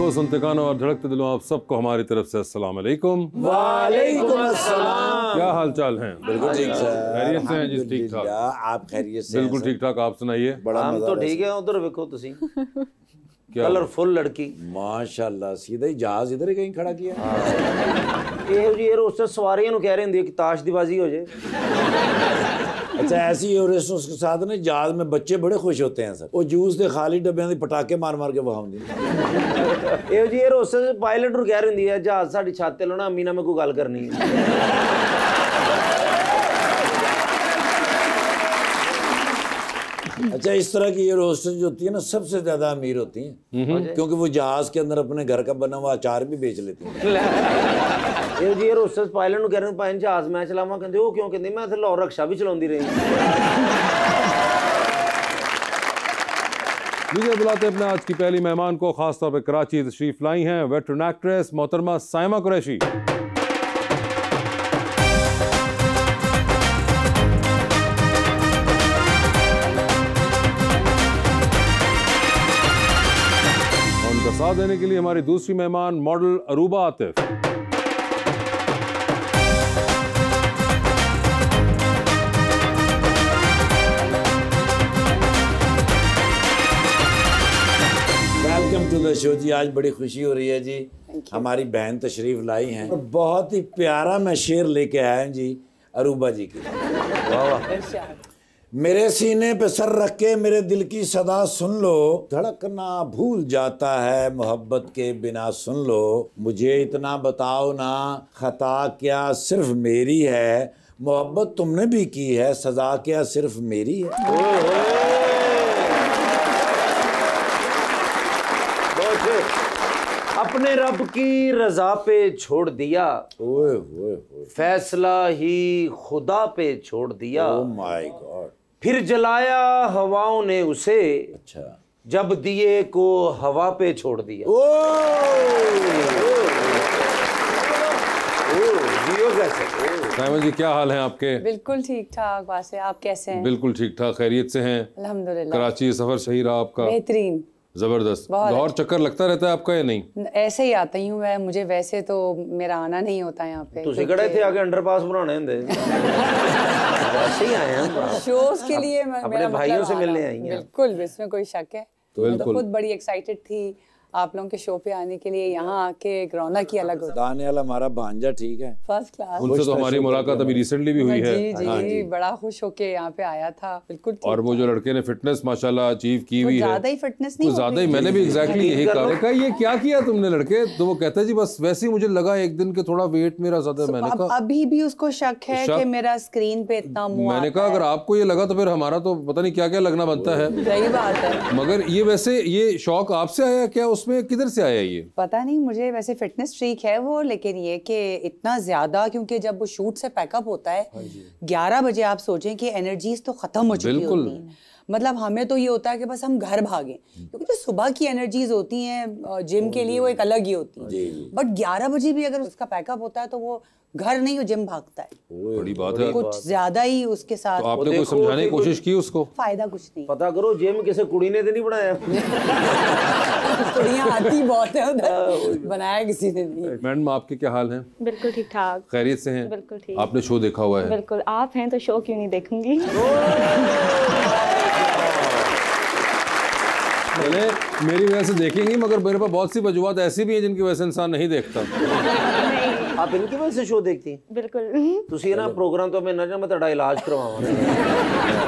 आंखों, सुनते कानों और धड़कते दिलों, आप सबको हमारी तरफ से अस्सलाम वालेकुम। वालेकुम अस्सलाम। क्या हाल चाल हैं? बिल्कुल ठीक सर, खैरियत से हैं जी? ठीक ठाक, आप खैरियत से? बिल्कुल ठीक ठाक। आप सुनाइए। हम तो ठीक है। उधर देखो तुसी कलरफुल लड़की माशाल्लाह, सीधा ही जहाज इधर ही कहीं खड़ा किया। ਇਹੋ ਜੀ एयरहोस्टेस सवारियों ਨੂੰ ਕਹਿ ਰਹੇ ਹੁੰਦੀ ਹੈ ਕਿ ਤਾਸ਼ ਦੀ ਬਾਜ਼ੀ ਹੋ ਜਾਏ। अच्छा, ऐसी एयरहोस्टेस के साथ ना जहाज में बच्चे बड़े खुश होते हैं सर। वो जूस के खाली डब्बे के पटाखे मार मार के वहांदे। ਇਹੋ ਜੀ एयरहोस्टेस पायलट ਨੂੰ ਕਹਿ ਰਹੀ ਹੁੰਦੀ ਹੈ ਜਹਾਜ਼ ਸਾਡੀ ਛੱਤ ਤੇ ਲਾਉਣਾ, ਅੰਮੀ ਨਾਲ ਮੈਂ ਕੋਈ ਗੱਲ ਕਰਨੀ ਹੈ। अच्छा, इस तरह की एयर होस्टेस जो होती है ना सबसे ज्यादा अमीर होती हैं, क्योंकि वो जहाज के अंदर अपने घर का बना हुआ अचार भी बेच लेती हैं। ਇਹੋ ਜੀ एयरहोस्टेस पायलट ਨੂੰ ਕਹਿ ਰਹੇ ਭਾਈ ਜਹਾਜ਼ ਮੈਂ ਚਲਾਵਾਂ, ਕਹਿੰਦੇ ਉਹ ਕਿਉਂ? ਕਹਿੰਦੀ ਮੈਂ ਇੱਥੇ ਲਾਹੌਰ ਰਕਸ਼ਾ ਵੀ ਚਲਾਉਂਦੀ ਰਹੀ। लीजिए बुलाते अपने आज की पहली मेहमान को, खास तौर पर कराची तशरीफ लाई हैं वेटरन एक्ट्रेस मोहतरमा साइमा कुरैशी। उनका साथ देने के लिए हमारी दूसरी मेहमान model Aruba Atif. Welcome to the show जी। आज बड़ी खुशी हो रही है जी, हमारी बहन तशरीफ लाई हैं और बहुत ही प्यारा मैं शेर लेके आया हूं जी अरूबा जी की। मेरे सीने पे सर रख के मेरे दिल की सदा सुन लो, धड़कना भूल जाता है मोहब्बत के बिना सुन लो, मुझे इतना बताओ ना खता क्या सिर्फ मेरी है, मोहब्बत तुमने भी की है सजा क्या सिर्फ मेरी है। अपने रब की रजा पे छोड़ दिया, ओए ओए ओए, फैसला ही खुदा पे छोड़ दिया, ओह माय गॉड। फिर जलाया हवाओं ने उसे, अच्छा, जब दिए को हवा पे छोड़ दिया। साइमा जी क्या हाल है आपके? बिल्कुल ठीक ठाक। वासे आप कैसे हैं? बिल्कुल ठीक ठाक, खैरियत से हैं? अल्हम्दुलिल्लाह। कराची सफर सही रहा आपका? बेहतरीन, जबरदस्त। लाहौर चक्कर लगता रहता है आपका या नहीं? ऐसे ही आती हूँ मैं, मुझे वैसे तो मेरा आना नहीं होता यहाँ पे। तुसी कड़े थे आगे अंडरपास बनाने होंदे। वैसे ही आए हैं शोज के लिए। अपने भाइयों से मिलने आई हैं। बिल्कुल, इसमें कोई शक है। मैं तो खुद बड़ी एक्साइटेड थी आप लोगों के शो पे आने के लिए। यहाँ आके एक रौनक ही अलग होता है। दाने वाला हमारा भांजा ठीक है, फर्स्ट क्लास। उनसे तो हमारी मुलाकात अभी रिसेंटली भी हुई है। जी, बड़ा खुश होके यहाँ पे आया था। बिल्कुल। और वो जो लड़के ने फिटनेस माशाल्लाह अचीव की हुई है, ज्यादा ही फिटनेस नहीं, ज्यादा ही। मैंने भी एग्जैक्टली यही कहा, ये क्या किया तुमने लड़के? तो वो कहते हैं जी बस वैसे ही मुझे लगा एक दिन के थोड़ा वेट मेरा ज्यादा। मैंने कहा अभी भी उसको शक है कि मेरा स्क्रीन पे इतना मुंह। मैंने कहा अगर आपको ये लगा तो फिर हमारा तो पता नहीं क्या क्या लगना बनता है। सही बात है। मगर ये वैसे ये शौक आपसे आया क्या? उसमें किधर से आया ये? पता नहीं, मुझे वैसे फिटनेस फ्रीक है वो, लेकिन ये कि इतना ज्यादा, क्योंकि जब वो शूट से पैकअप होता है 11 बजे, आप सोचें कि एनर्जीज तो खत्म हो चुकी होती हैं। मतलब हमें तो ये होता है कि बस हम घर भागें, क्योंकि जो सुबह की एनर्जीज होती हैं जिम के लिए वो एक अलग ही होती है। बट 11 बजे भी अगर उसका पैकअप होता है तो वो घर नहीं, वो जिम भागता है। बड़ी बात है। कुछ ज्यादा ही उसके साथ। तो आपने कोई समझाने की कोशिश की उसको? फायदा कुछ नहीं। पता करो जिम किसी कुड़ी ने तो नहीं बनाया। कुड़ियां आती बहुत है उधर, बनाया किसी ने नहीं। मैडम आपके क्या हाल हैं? बिल्कुल ठीक ठाक, खैरियत से हैं? बिल्कुल ठीक। आपने शो देखा हुआ है? बिल्कुल। आप हैं तो शो क्यों नहीं देखूंगी। चले, मेरी वजह से देखेंगी, मगर मेरे पास बहुत सी वजूहत ऐसी भी हैं जिनकी वजह से इंसान नहीं देखता। आप इनकी वजह से शो देखती हैं? बिल्कुल। तुसी ना प्रोग्राम तो मैं ना मैं तेरा इलाज करवाऊंगा।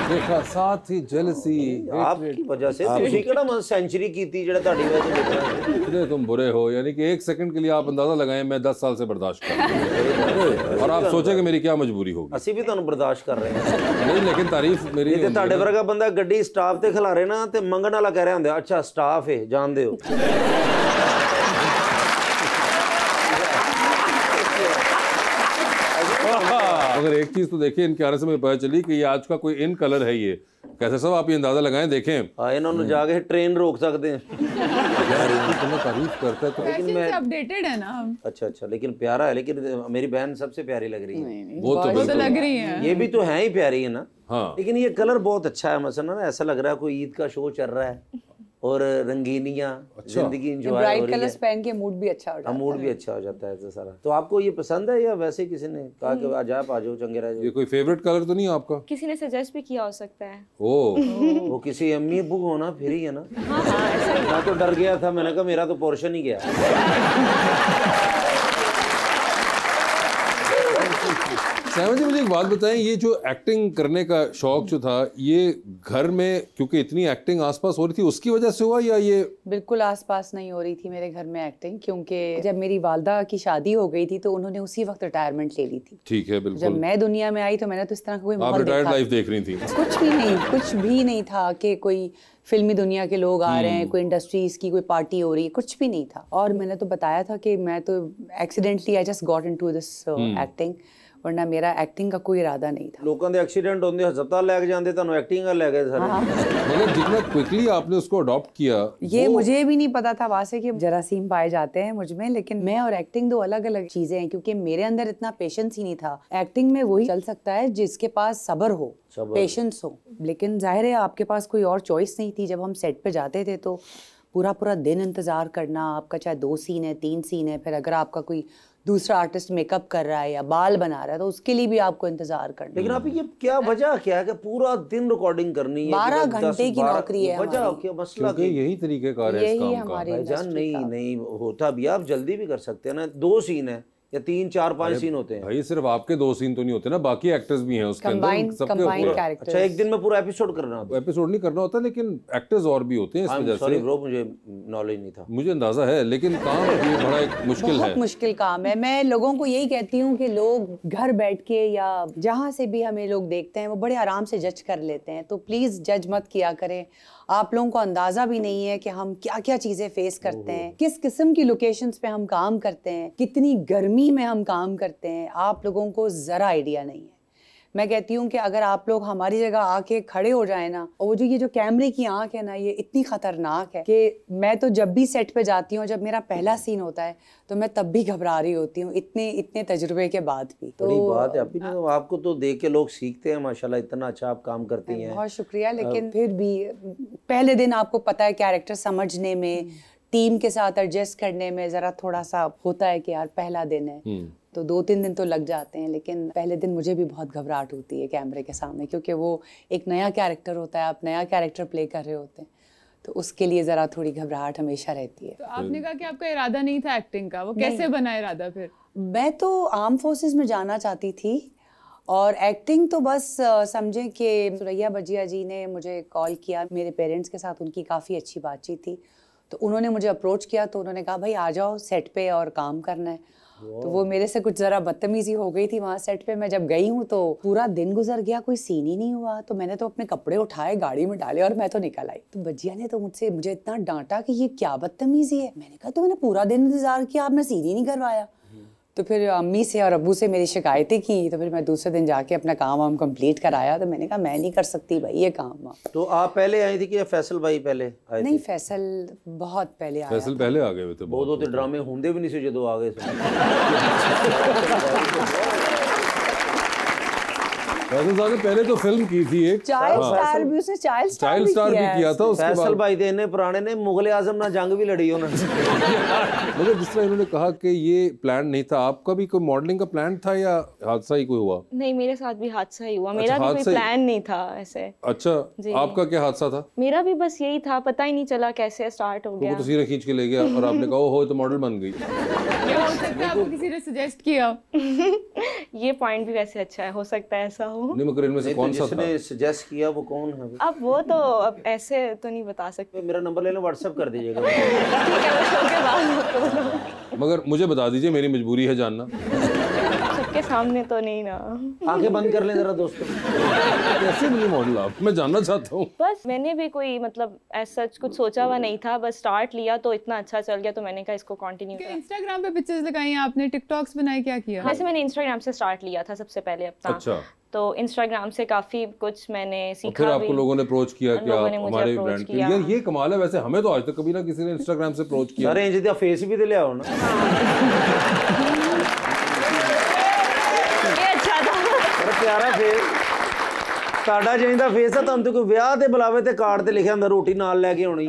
देखा, साथ ही जेलसी आपकी वजह से। तुसी केड़ा मैं सेंचुरी कीती जेड़ा ਤੁਹਾਡੀ वजह से देख रहा हूं। इतने तुम बुरे हो, यानी कि एक सेकंड के लिए आप अंदाजा लगाएं मैं 10 साल से बर्दाश्त कर रहा हूं। और आप सोचे कि मेरी क्या मजबूरी होगी। ਅਸੀਂ ਵੀ ਤੁਹਾਨੂੰ ਬਰਦਾਸ਼ਤ ਕਰ ਰਹੇ ਹਾਂ। नहीं, लेकिन तारीफ मेरी ਤੇ ਤੁਹਾਡੇ ਵਰਗਾ ਬੰਦਾ ਗੱਡੀ ਸਟਾਫ ਤੇ ਖਿਲਾਰੇ ਨਾ ਤੇ ਮੰਗਣ ਵਾਲਾ ਕਹਿ ਰਿਹਾ ਹੁੰਦਾ ਅੱਛਾ ਸਟਾਫ ਹੈ ਜਾਣਦੇ ਹੋ। अगर एक चीज तो देखिए, इनके आने से मुझे पता चली कि ये आज का कोई इन कलर है। ये कैसे सब आप ये अंदाजा लगाएं, देखें। हाँ, इन्होंने जाके ट्रेन रोक सकते हैं। तुम्हें तारीफ करता है तो लेकिन मैं अपडेटेड है ना हम। अच्छा, लेकिन प्यारा है। लेकिन मेरी बहन सबसे प्यारी लग रही है। वो तो लग रही है। ये भी तो है ही प्यारी है ना। हाँ। लेकिन ये कलर बहुत अच्छा है। मसलन ना ऐसा लग रहा है कोई ईद का शो चल रहा है। और रंगीनियां, जिंदगी इंजॉय हो ब्राइट रही है। कलर्स पहन के मूड भी अच्छा हो जाता है। मूड भी अच्छा हो जाता है तो सारा। तो आपको ये पसंद है या वैसे ही किसी ने कहा कि आज आप आ जाओ, चंगे रह ये जाओ? कोई फेवरेट कलर तो नहीं है आपका? किसी ने सजेस्ट भी किया हो सकता है। ओ वो किसी अम्मी अब्बू को होना फिर ही है ना। हाँ हाँ ऐसा ही। मैं तो डर गया था, मैंने कहा मेरा तो पोर्शन ही गया। साइमन जी मुझे एक बात बताएं, ये जो एक्टिंग करने का शौक जो था ये घर में क्योंकि इतनी एक्टिंग आसपास हो रही थी उसकी वजह से हुआ या ये? बिल्कुल आसपास नहीं हो रही थी मेरे घर में एक्टिंग, क्योंकि जब मेरी वालदा की शादी हो गई थी तो उन्होंने उसी वक्त रिटायरमेंट ले ली थी। ठीक है जब बिल्कुल। मैं दुनिया में आई तो मैंने तो इस तरह का कोई आप माहौल रिटायर्ड देखा लाइफ देख रही थी? कुछ भी नहीं था कि कोई फिल्मी दुनिया के लोग आ रहे हैं, कोई इंडस्ट्रीज की कोई पार्टी हो रही है, कुछ भी नहीं था। और मैंने तो बताया था कि मैं तो accidentally I just got into this acting, वरना मेरा एक्टिंग का कोई इरादा नहीं था। लोगों के एक्सीडेंट होंगे हस्पताल लेके जाते, ਤੁਹਾਨੂੰ एक्टिंग कर ले गए सारे। मगर जितना क्विकली आपने उसको अडॉप्ट किया ये मुझे भी नहीं पता था वासे कि जरासीम पाए जाते हैं मुझ में, लेकिन मैं और एक्टिंग दो अलग अलग चीजें हैं, क्योंकि मेरे अंदर इतना पेशेंस ही नहीं था। एक्टिंग में वही चल सकता है जिसके पास सब्र हो, पेशेंस हो, लेकिन जाहिर है आपके पास कोई और चॉइस नहीं थी। जब हम सेट पे जाते थे तो पूरा पूरा दिन इंतजार करना, आपका चाहे 2 सीन है 3 सीन है, फिर अगर आपका कोई दूसरा आर्टिस्ट मेकअप कर रहा है या बाल बना रहा है तो उसके लिए भी आपको इंतजार करना। लेकिन आप ये क्या वजह क्या है कि पूरा दिन रिकॉर्डिंग करनी है? 12 घंटे की नौकरी है वजह हमारी। क्या मसला? क्योंकि यही तरीकेकार है इस यही काम का। हमारी भाईजान इंडस्ट्री का। नहीं होता भी, आप जल्दी भी कर सकते हैं ना। 2 सीन है या 3 4 5 सीन होते हैं। भाई सिर्फ आपके 2 सीन तो नहीं होते ना, बाकी एक्टर्स भी हैं उसके अंदर, कंबाइंड कैरेक्टर। अच्छा, एक दिन में पूरा एपिसोड करना होता है? एपिसोड नहीं करना होता लेकिन एक्टर्स और भी होते हैं इस वजह सॉरी से। ब्रो, मुझे नॉलेज नहीं था। मुझे अंदाजा है लेकिन काम ये बड़ा एक मुश्किल है। बहुत मुश्किल काम है। मैं लोगों को यही कहती हूँ कि लोग घर बैठ के या जहाँ से भी हमें लोग देखते हैं वो बड़े आराम से जज कर लेते हैं, तो प्लीज जज मत किया करें। आप लोगों को अंदाजा भी नहीं है कि हम क्या क्या चीजें फेस करते हैं, किस किस्म की लोकेशंस पे हम काम करते हैं, कितनी गर्मी में हम काम करते हैं, आप लोगों को जरा आइडिया नहीं है। मैं कहती हूँ कि अगर आप लोग हमारी जगह आके खड़े हो जाए ना, और वो जो ये जो कैमरे की आंख है ना, ये इतनी खतरनाक है कि मैं तो जब भी सेट पे जाती हूँ, जब मेरा पहला सीन होता है तो मैं तब भी घबरा रही होती हूँ, इतने तजुर्बे के बाद भी। तो बड़ी बात है आपकी, तो आपको तो देख के लोग सीखते हैं माशाल्लाह, इतना अच्छा आप काम करती हैं। बहुत शुक्रिया, लेकिन फिर भी पहले दिन आपको पता है कैरेक्टर समझने में, टीम के साथ एडजस्ट करने में जरा थोड़ा सा होता है कि यार पहला दिन है, तो 2-3 दिन तो लग जाते हैं। लेकिन पहले दिन मुझे भी बहुत घबराहट होती है कैमरे के सामने, क्योंकि वो एक नया कैरेक्टर होता है, आप नया कैरेक्टर प्ले कर रहे होते हैं, तो उसके लिए ज़रा थोड़ी घबराहट हमेशा रहती है। तो आपने कहा कि आपका इरादा नहीं था एक्टिंग का, वो कैसे बना इरादा फिर? मैं तो आर्म फोर्सेस में जाना चाहती थी, और एक्टिंग तो बस समझें कि सुरैया भजिया जी ने मुझे कॉल किया, मेरे पेरेंट्स के साथ उनकी काफ़ी अच्छी बातचीत थी, तो उन्होंने मुझे अप्रोच किया, तो उन्होंने कहा भाई आ जाओ सेट पे और काम करना है। तो वो मेरे से कुछ ज़रा बदतमीजी हो गई थी वहाँ सेट पे। मैं जब गई हूँ तो पूरा दिन गुजर गया, कोई सीन ही नहीं हुआ, तो मैंने तो अपने कपड़े उठाए, गाड़ी में डाले और मैं तो निकल आई। तो भजिया ने तो मुझे इतना डांटा कि ये क्या बदतमीजी है। मैंने कहा तो मैंने पूरा दिन इंतजार किया, आपने सीन ही नहीं करवाया। तो फिर अम्मी से और अब्बू से मेरी शिकायतें की, तो फिर मैं दूसरे दिन जाके अपना काम वाम कंप्लीट कराया। तो मैंने कहा मैं नहीं कर सकती भाई ये काम। तो आप पहले आई थी कि फैसल भाई पहले आए नहीं, थे? फैसल बहुत पहले आया। फैसल पहले आ गए हुए थे। बहुत तो ड्रामे होंगे भी नहीं से जो आ गए फैसल साहब ने पहले तो फिल्म की थी एक चाइल्ड स्टार भी, उसने चाइल्ड स्टार भी किया था। उसके फैसल बाद भाई थे इन्हें पुराने ने मुगल आजम ना जंग भी लड़ी उन्होंने। मगर जिस तरह इन्होंने कहा कि ये प्लान नहीं था, आपका भी कोई मॉडलिंग का प्लान था या हादसा ही कोई हुआ? नहीं, मेरे साथ भी हादसा ही हुआ। मेरा भी कोई प्लान नहीं था ऐसे। अच्छा, आपका क्या हादसा था? मेरा भी बस यही था, पता ही नहीं चला कैसे स्टार्ट हो गया। तो तस्वीरें खींच के ले गया और आपने कहा हो तो मॉडल बन गई। क्या हो सकता है आपको किसी ने सजेस्ट किया? ये पॉइंट भी वैसे अच्छा है, हो सकता है ऐसा हो। नहीं, मगर इनमें से कौन सा था? जिसने सजेस्ट किया वो कौन है? अब वो तो अब ऐसे तो नहीं बता सकते। मेरा नंबर लेना, व्हाट्सएप कर दीजिएगा। ठीक है, वो शो के बाद आपको मगर मुझे बता दीजिए, मेरी मजबूरी है जानना। सबके सामने तो नहीं ना। आंखें बंद कर लें जरा दोस्तों। कैसे मिली मॉडल आप? मैं जानना चाहता हूँ। बस मैंने भी कोई मतलब ऐसा कुछ सोचा हुआ नहीं था, बस स्टार्ट लिया तो इतना अच्छा चल गया तो मैंने कहा इसको कंटिन्यू करा। इंस्टाग्राम पे पिक्चर्स लगाई आपने, टिकटॉक्स बनाए, क्या किया? वैसे मैंने इंस्टाग्राम से स्टार्ट लिया था सबसे पहले अपना। अच्छा। तो इंस्टाग्राम से काफी कुछ मैंने सीखा। फिर आपको लोगों ने अप्रोच किया कि लोगों आप ने मुझे हमारे approach ब्रांड के किया। लिए? ये कमाल है, वैसे हमें तो आज तक कभी ना किसी ने इंस्टाग्राम से अप्रोच किया। अरे इंज फेस भी तो ले आओ ना। ये अच्छा था। बड़ा प्यारा फेस। ਸਾਡਾ ਚਾਹੀਦਾ ਫੇਸ ਆ ਤੁਹਾਨੂੰ ਕੋਈ ਵਿਆਹ ਤੇ ਬੁਲਾਵੇ ਤੇ ਕਾਰਡ ਤੇ ਲਿਖਿਆ ਹੁੰਦਾ ਰੋਟੀ ਨਾਲ ਲੈ ਕੇ ਆਉਣੀ।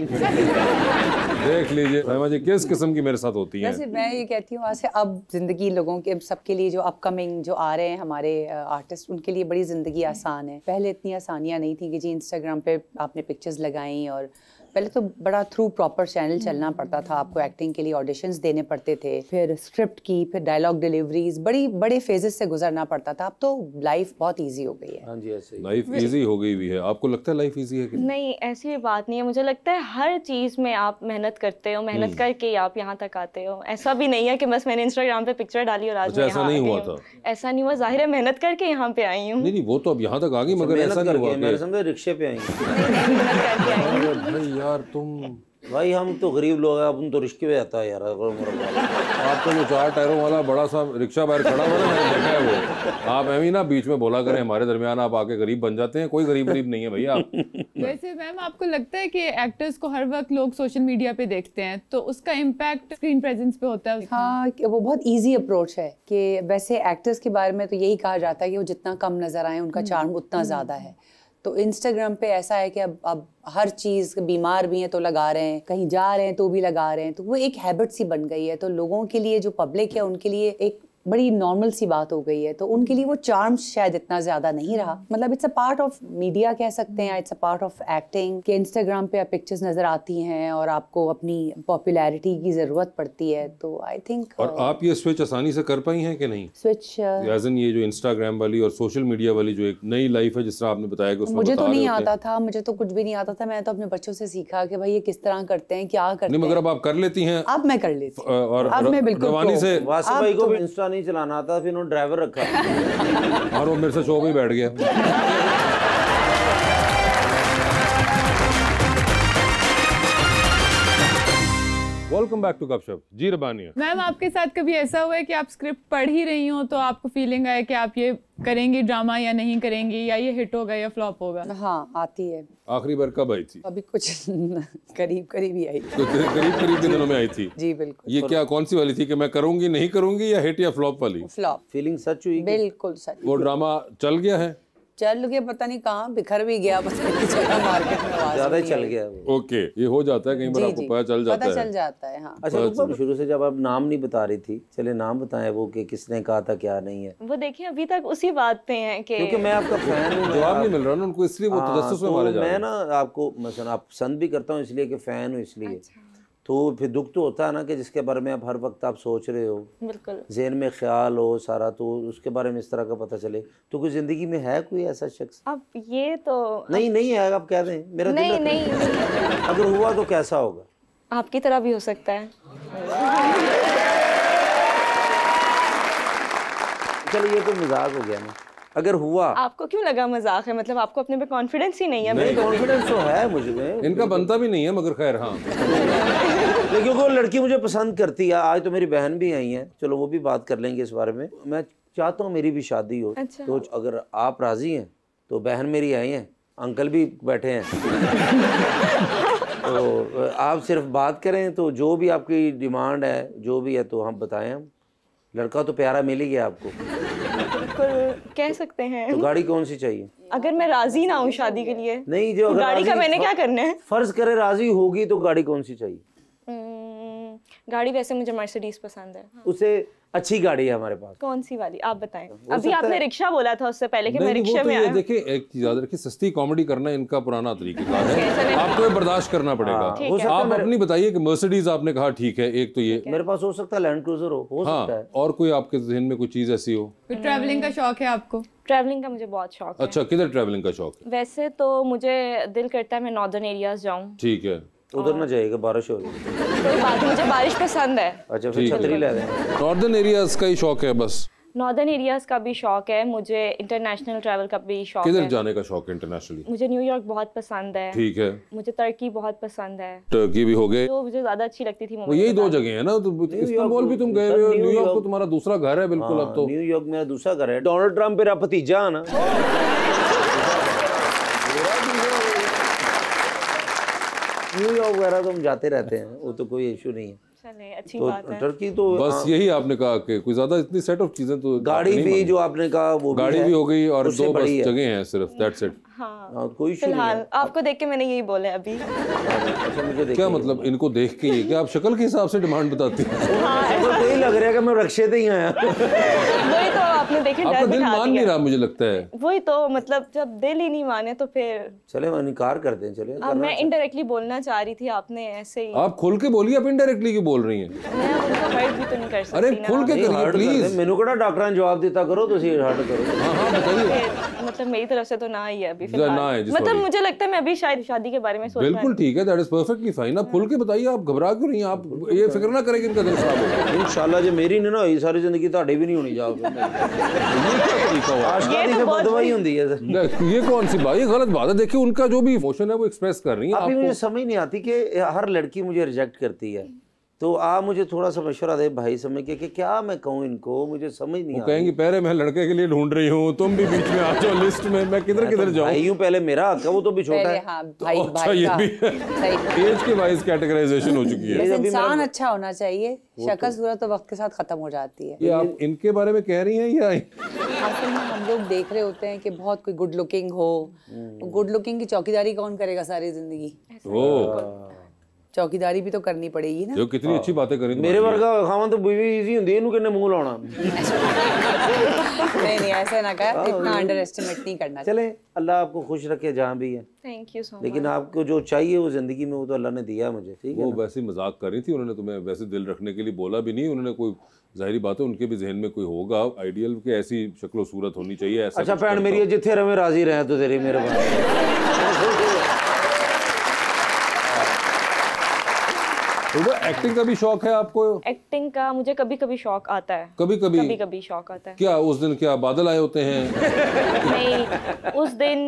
देख लीजिए फहीमा जी किस किस्म की मेरे साथ होती है। वैसे मैं ये कहती हूँ वैसे अब जिंदगी लोगों के सबके लिए जो अपकमिंग जो आ रहे हैं हमारे आर्टिस्ट उनके लिए बड़ी ज़िंदगी आसान है। पहले इतनी आसानियाँ नहीं थी कि जी इंस्टाग्राम पे आपने पिक्चर्स लगाई और पहले तो बड़ा थ्रू प्रॉपर चैनल चलना पड़ता था, आपको एक्टिंग के लिए ऑडिशंस देने पड़ते थे, फिर स्क्रिप्ट की, फिर डायलॉग डिलीवरीज, बड़े फेजेस से गुजरना पड़ता था। अब तो लाइफ बहुत इजी हो गई है। हाँ जी ऐसे ही लाइफ इजी हो गई हुई है। आपको लगता है लाइफ इजी है कि नहीं? ऐसी भी बात नहीं है। मुझे लगता है हर चीज़ में आप मेहनत करते हो, मेहनत करके आप यहाँ तक आते हो। ऐसा भी नहीं है कि बस मैंने इंस्टाग्राम पे पिक्चर डाली और आज मैं ऐसा यहाँ नहीं आ हुआ गई हूँ। था? ऐसा नहीं हुआ, जाहिर है मेहनत करके यहाँ पे आई हूँ। नहीं वो तो अब यहाँ तक आ गई, मगर ऐसा नहीं हुआ मेरे समझे रिक्शे पे आएंगे। मेहनत करके आई हूँ। भाई यार तुम भाई हम तो गरीब लोग हैं, अपन तो रिक्शे पे आता है यार। आप तो 4 टायरों वाला बड़ा सा रिक्शा बाहर खड़ा हुआ ना, मैंने देखा है वो। आप एवं ना बीच में बोला करें हमारे दरमियान आप आके गरीब बन जाते हैं। कोई गरीब नहीं है भैया आप। वैसे मैम आपको लगता है कि एक्टर्स को हर वक्त लोग सोशल मीडिया पे देखते हैं तो उसका इम्पैक्ट स्क्रीन प्रेजेंस पे होता है? हाँ, वो बहुत इजी अप्रोच है कि वैसे एक्टर्स के बारे में तो यही कहा जाता है कि वो जितना कम नजर आए उनका चार्म उतना ज़्यादा है। तो इंस्टाग्राम पे ऐसा है कि अब हर चीज़, बीमार भी हैं तो लगा रहे हैं, कहीं जा रहे हैं तो भी लगा रहे हैं, तो वो एक हैबिट सी बन गई है। तो लोगों के लिए, जो पब्लिक है उनके लिए एक बड़ी नॉर्मल सी बात हो गई है। तो उनके लिए वो चार्म शायद इतना ज़्यादा नहीं रहा। मतलब it's a part of media कह सकते हैं, it's a part of acting कि इंस्टाग्राम पे आप पिक्चर्स नज़र आती हैं और आपको अपनी पॉपुलैरिटी की ज़रूरत पड़ती है। तो आई थिंक और आप ये स्विच आसानी से कर पाई हैं कि नहीं? स्विच एज इन ये जो इंस्टाग्राम वाली और सोशल मीडिया वाली जो एक नई लाइफ है, जिस तरह आपने बताया कि उसमें मुझे तो बता नहीं रहे होते आता था, मुझे तो कुछ भी नहीं आता था। मैं तो अपने बच्चों से सीखा कि भाई ये किस तरह करते हैं, क्या करते नहीं, हैं। मगर अब आप कर लेती हैं। अब मैं कर लेती हूँ और अब मैं बिल्कुल रवानी pro से हूँ। वासिफ अब भाई को तो भी इंस्टा नहीं चलाना आता, फिर उन्होंने ड्राइवर रखा और वो मेरे से शो में बैठ गया। वेलकम बैक टू गपशप। जी रबानिया मैम आपके साथ कभी ऐसा हुआ है कि आप स्क्रिप्ट पढ़ ही रही हो तो आपको फीलिंग आए कि आप ये करेंगी ड्रामा या नहीं करेंगी, या ये हिट होगा या फ्लॉप होगा? हाँ, आती है। आखिरी बार कब आई थी? अभी कुछ करीब ही आई। तो करीब के दिनों में आई थी। जी बिल्कुल। ये क्या कौन सी वाली थी कि मैं करूंगी नहीं करूंगी, या हिट या फ्लॉप वाली? फ्लॉप। फीलिंग सच हुई? बिल्कुल सच। वो ड्रामा चल गया है? चल गया, पता नहीं कहाँ बिखर भी गया, पता नहीं चला, मार्केट में आवाज ज्यादा ही नहीं चल आई। गया वो। ओके, ये हो जाता है कहीं बार, आपको पता चल जाता है। पता चल जाता है, हाँ। अच्छा रुको, शुरू से जब आप नाम नहीं बता रही थी, चले नाम बताएं वो कि किसने कहा था क्या नहीं है। वो देखिए अभी तक उसी बात पे हैं कि क्योंकि मैं आपका फैन हूँ। जवाब नहीं मिल रहा ना उनको, इसलिए वो तजस्सुस में मारे जा रहे मैं हैं। ना आपको मसलन आप पसंद भी करता हूँ इसलिए कि फैन हूँ इसलिए। तो फिर दुख तो होता है ना कि जिसके बारे में आप हर वक्त आप सोच रहे हो, बिल्कुल ज़हन में ख्याल हो सारा, तो उसके बारे में इस तरह का पता चले। तो कोई ज़िंदगी में है कोई ऐसा शख्स? अब ये तो नहीं है, आप कह दें मेरा दिल रख नहीं रहे। अगर हुआ तो कैसा होगा? आपकी तरह भी हो सकता है। चलो ये तो मजाक हो गया ना। अगर हुआ, आपको क्यों लगा मजाक है? मतलब आपको अपने पे कॉन्फिडेंस ही नहीं है? नहीं कॉन्फिडेंस तो है मुझ में, इनका बनता भी नहीं है, मगर खैर हाँ। लेकिन वो लड़की मुझे पसंद करती है। आज तो मेरी बहन भी आई है, चलो वो भी बात कर लेंगे इस बारे में। मैं चाहता हूँ मेरी भी शादी हो। अच्छा। तो अगर आप राजी हैं तो बहन मेरी आई हैं, अंकल भी बैठे हैं तो आप सिर्फ बात करें, तो जो भी आपकी डिमांड है जो भी है तो हम बताएं। हम लड़का तो प्यारा मिल ही गया आपको, बिल्कुल कह सकते हैं। तो गाड़ी कौन सी चाहिए? अगर मैं राजी ना हूँ शादी के लिए, नहीं, जो अगर गाड़ी का राजी- मैंने क्या करना है? फर्ज करे राजी होगी तो गाड़ी कौन सी चाहिए? गाड़ी वैसे मुझे मर्सिडीज पसंद है। उसे अच्छी गाड़ी है हमारे पास। कौन सी वाली आप बताएं? सकता अभी आपने है। रिक्शा बोला था उससे पहले कि मैं नहीं, वो रिक्शे तो में ये आया। देखिए, एक चीज याद रखिए, सस्ती कॉमेडी करना इनका पुराना तरीका चलें। है। आपको ये बर्दाश्त करना पड़ेगा। ठीक है। आप अपनी बताइए कि मर्सिडीज आपने कहा ठीक है, एक तो ये, मेरे पास हो सकता है लैंड क्रूजर हो सकता हाँ, है। और कोई आपके जहन में कोई चीज ऐसी हो? फिर ट्रैवलिंग का शौक है आपको? ट्रैवलिंग का मुझे बहुत शौक है। अच्छा, किधर ट्रैवलिंग का शौक है? वैसे तो मुझे दिल करता है मैं नॉर्दर्न एरियाज जाऊं। ठीक है, उधर ना जाएगा, बारिश हो रही है। कोई बात नहीं, मुझे बारिश पसंद है। अच्छा फिर छतरी ले लें। नॉर्दर्न एरियाज का ही शौक है बस? नॉर्दर्न एरियाज का भी शौक है मुझे, इंटरनेशनल ट्रैवल का भी शौक किधर है। जाने का शौक है इंटरनेशनली? मुझे न्यूयॉर्क बहुत पसंद है। ठीक है, मुझे तुर्की बहुत पसंद है। टर्की भी हो गए, तो मुझे ज्यादा अच्छी लगती थी वो यही दो जगह है ना। तो इस्तांबुल भी तुम गए हुए हो, न्यूयॉर्क तो तुम्हारा दूसरा घर है बिल्कुल। अब तो न्यूयॉर्क मेरा दूसरा घर है। डोनाल्ड ट्रम्प मेरा भतीजा है ना। न्यूयॉर्क वगैरह तो हम जाते रहते हैं, वो तो कोई इशू नहीं है। चले अच्छी तो बात है। टर्की तो बस यही आपने कहा कि कोई ज्यादा इतनी सेट ऑफ चीजें तो गाड़ी नहीं भी मांगी। जो आपने कहा वो गाड़ी भी हो गई और उससे 2 बस बड़ी है। जगह हैं सिर्फ, दैट्स इट। हाँ कोई इशू नहीं फिलहाल है। आपको देख के मैंने यही बोला अभी। अच्छा मुझे देखिए, क्या मतलब इनको देख के ये क्या आप शक्ल के हिसाब से डिमांड बताती हैं? तो यही लग रहा है कि मैं रक्शे से ही आया। वही तो आपने देखे आपका डर दिल दिखा मान नहीं दिया। रहा मुझे लगता है। वही तो मतलब जब दिल ही नहीं माने तो फिर चले हम इनकार करते हैं, चले अब मैं इनडायरेक्टली बोलना चाह रही थी, आपने ऐसे ही आप खोल के बोलिए, आप इनडायरेक्टली क्यों बोल रही हैं? मैं उनको हर्ट भी तो नहीं कर अरे सकती ना। खुल के करिए हर्ट प्लीज। मैनू कड़ा डॉक्टर ने जवाब दिता करो तुसी हर्ट करो। हाँ हाँ बताइए। फिर मतलब मेरी तरफ से तो ना ही है अभी ना फिलहाल। है जी, मतलब sorry। मुझे लगता है मैं अभी शायद शादी के बारे में सोच बिल्कुल ठीक है, दैट इज परफेक्टली फाइन। आप खुल के बताइए, आप घबरा क्यों नहीं? आप ये फिक्र ना करें कि इनका दिल खराब होगा। इंशाल्लाह जो मेरी नहीं ना हुई सारी जिंदगी ਤੁਹਾਡੀ भी नहीं होनी जाओ। ये क्या तरीका हुआ? आशका दी से बदवा ही होती है। ये कौन सी बात? ये गलत बात है। देखिए उनका जो भी इमोशन है वो एक्सप्रेस कर रही है अभी मुझे आपको। समझ नहीं आती कि हर लड़की मुझे रिजेक्ट करती है, तो आप मुझे थोड़ा सा मशवरा दे भाई समझ के कि क्या मैं कहूँ इनको, मुझे समझ नहीं वो आ कहेंगे पहले मैं लड़के के लिए ढूंढ रही हूँ, तुम भी बीच में आ जाओ लिस्ट में, मैं किधर किधर जाऊँ? भाई यूं पहले मेरा हक है, वो तो भी छोटा पहले है। हाँ भाई अच्छा भाई ये का भी सही। एज के वाइज कैटेगराइजेशन हो चुकी है। बस अभी इंसान मेरा- अच्छा होना चाहिए, शक्ल सूरत तो वक्त के साथ खत्म हो जाती है। ये आप इनके बारे में कह रही हैं या आखिर में हम लोग देख रहे होते हैं कि बहुत कोई गुड लुकिंग हो, गुड लुकिंग की चौकीदारी कौन करेगा सारी जिंदगी? ओ चौकीदारी भी तो करनी पड़ेगी ना। जो कितनी अच्छी बातें करें मेरे वर्गा खावन तो बीवी इजी होंदी है, इनू किन्ने मुंह लाना। नहीं ऐसा ना कर, इतना अंडर एस्टिमेट नहीं करना चाहिए। चले अल्लाह आपको खुश रखे जहाँ भी है, थैंक यू सो मच। लेकिन आपको जो चाहिए वो जिंदगी में वो तो अल्लाह ने दिया है मुझे, ठीक है वो ना? वैसे ही मजाक कर रही थी, उन्होंने तुम्हें वैसे दिल रखने के लिए बोला भी नहीं। उन्होंने कोई जाहिर बात है उनके भी जहन में कोई होगा आइडियल कि ऐसी शक्लो सूरत होनी चाहिए, ऐसा अच्छा कुछ भैन करता मेरी हो। जिथे रवे राजी रहे तो तेरी मेहरबानी। तो एक्टिंग का भी शौक है आपको? एक्टिंग का मुझे कभी कभी शौक आता है, कभी कभी कभी कभी शौक आता है। क्या उस दिन क्या बादल आए होते हैं? नहीं उस दिन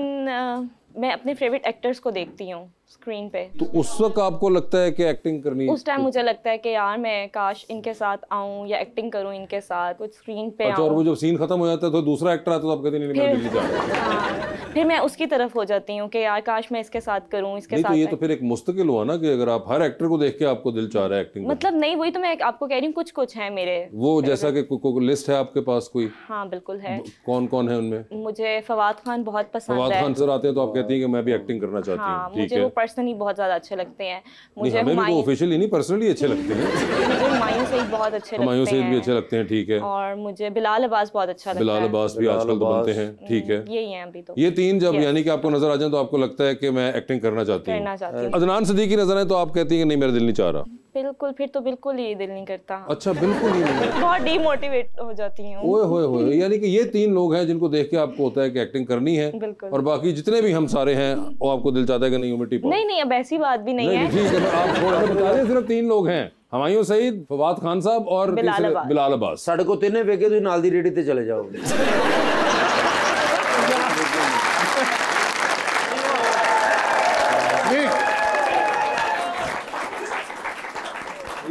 मैं अपने फेवरेट एक्टर्स को देखती हूँ स्क्रीन पे, तो उस वक्त आपको लगता है कि एक्टिंग करनी? उस टाइम मुझे लगता है कि यार मैं काश इनके साथ आऊं या एक्टिंग करूं इनके साथ, कुछ स्क्रीन पे अच्छा, और आऊं। वो जब सीन खत्म हो जाता है तो दूसरा एक्टर आता है तो आप कहते हैं नहीं मैं दिल्ली जा रहा हूं। हाँ, फिर मैं उसकी तरफ हो जाती हूँ कि यार काश मैं इसके साथ करूं, इसके नहीं साथ तो ये तो फिर एक मुस्तकिल हुआ ना कि अगर आप हर एक्टर को देख के आपको दिल चाह रहा है एक्टिंग करने। मतलब नहीं, वही तो मैं आपको कह रही हूँ, कुछ कुछ है मेरे। वो जैसा कि कोई लिस्ट है आपके पास कोई? हाँ बिल्कुल है। कौन कौन है उनमें? मुझे फवाद खान बहुत पसंद फवाद है। खान सर आते हैं तो आप कहती हैं कि मैं भी एक्टिंग करना चाहती हाँ हूँ, ठीक मुझे है। वो पर्सनली बहुत ज्यादा अच्छे लगते हैं। नहीं मुझे हमें भी वो हुमायूं ऑफिशियली नहीं पर्सनली अच्छे लगते हैं। मुझे हुमायूं सईद बहुत अच्छे हुमायूं लगते सईद भी हैं अच्छे लगते हैं, ठीक है। और मुझे बिलाल अब्बास बहुत अच्छा लगता है। बिलाल अब्बास भी आजकल तो बनते हैं, ठीक है। यही है अभी तो। ये तीन जब यानी कि आपको नजर आ जाए तो आपको लगता है कि मैं एक्टिंग करना चाहती करना हूँ। चाहती हूँ अदनान सिद्दीकी नजर आए तो आप कहती हैं कि नहीं मेरा दिल नहीं चाह रहा। बिल्कुल, फिर तो बिल्कुल ही दिल नहीं करता। अच्छा बिल्कुल ही नहीं। बहुत डीमोटिवेट हो जाती हूँ। ओए होए होए, यानी कि ये तीन लोग हैं जिनको देख के आपको होता है कि एक्टिंग करनी है, बिल्कुल। और बाकी जितने भी हम सारे हैं वो आपको दिल चाहता है कि नहीं मिट्टी पाओ। नहीं नहीं अब ऐसी बात भी नहीं नहीं है। ठीक है, आप थोड़ा सा बता दें, सिर्फ तीन लोग हैं, हुमायूं सईद, फवाद खान साहब और बिलाल तीसरे अब्बास। बिलाल अब्बास। साढ़े को तिने वेगे तुम नाल दी रेडी ते चले जाओगे।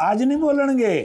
आज नहीं बोलेंगे।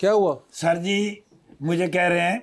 क्या हुआ? सर जी मुझे कह रहे हैं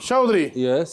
चौधरी यस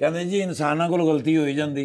ਕਹਿੰਦੇ ਜੀ ਇਨਸਾਨਾਂ ਕੋਲ ਗਲਤੀ ਹੋਈ ਜਾਂਦੀ।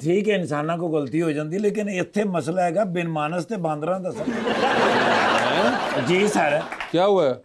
ਠੀਕ ਹੈ ਇਨਸਾਨਾਂ ਕੋਲ ਗਲਤੀ ਹੋ ਜਾਂਦੀ, ਲੇਕਿਨ ਇੱਥੇ ਮਸਲਾ ਹੈਗਾ ਬਿਨ ਮਾਨਸ ਤੇ ਬਾਂਦਰਾਂ ਦਾ ਸਰ। ਜੀ ਸਰ क्या हुआ है?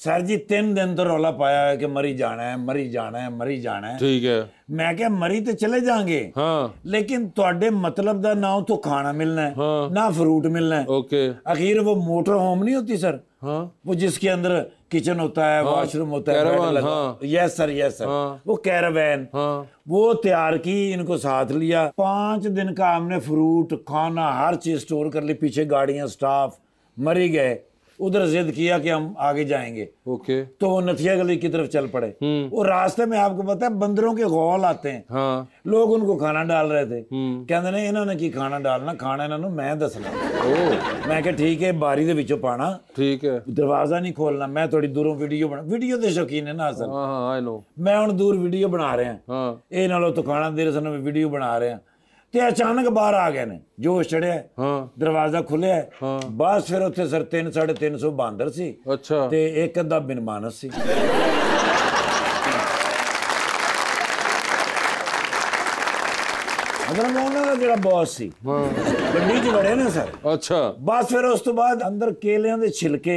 सर जी 3 दिन तो रौला पाया है कि मरी जाना है मरी जाना है मरी जाना है। ठीक है। मैं क्या मरी तो चले जाएंगे, हाँ लेकिन ਤੁਹਾਡੇ मतलब ਦਾ ना तो खाना मिलना है हाँ। ना फ्रूट मिलना है। ओके। आखिर वो मोटर होम नहीं होती सर, हाँ वो जिसके अंदर किचन होता है, हाँ, वॉशरूम होता है, कैरावान, बेड लगा। हाँ। यस सर यस सर, हाँ। वो कैरावैन हाँ वो तैयार की, इनको साथ लिया। 5 दिन का हमने फ्रूट खाना हर चीज स्टोर कर ली, पीछे गाड़ियां स्टाफ मरी गए। उधर जिद किया कि हम आगे जाएंगे, ओके। तो वो नथिया गली की तरफ चल पड़े। वो रास्ते में आपको पता है बंदरों के गौल आते हैं, हाँ लोग उनको खाना डाल रहे थे। कहते ने इन्होंने की खाना डालना, खाना इन्होंने मैं दसना। ओ मैं क्या ठीक है बारी दे विचों पाना, ठीक है। दरवाजा नहीं खोलना। मैं थोड़ी दूरों वीडियो बना, वीडियो दे शौकीन है ना असल। हाँ हाँ आई नो। मैं हुण दूर वीडियो बना रहे हैं, हाँ ਇਹ ਨਾਲੋਂ तो खाना देर सन वीडियो बना रहे हैं, ਤੇ ਅਚਾਨਕ ਬਾਹਰ ਆ ਗਏ ਨੇ, ਜੋਸ਼ ਚੜਿਆ, हाँ ਦਰਵਾਜ਼ਾ ਖੁੱਲਿਆ। ਹਾਂ। ਬਸ ਫਿਰ ਉੱਥੇ ਸਰ 300-350 ਬਾਂਦਰ ਸੀ अच्छा। ਤੇ ਇੱਕ ਅੱਧਾ ਬਿਨ ਮਾਨਸ ਸੀ। मतलब ਉਹਨਾਂ ਦਾ ਜਿਹੜਾ ਬੌਸ ਸੀ ਗੱਡੀ 'ਚ ਵੜੇ ਨੇ ਸਰ अच्छा ਬਸ ਫਿਰ ਉਸ ਤੋਂ ਬਾਅਦ ਅੰਦਰ ਕੇਲਿਆਂ ਦੇ ਛਿਲਕੇ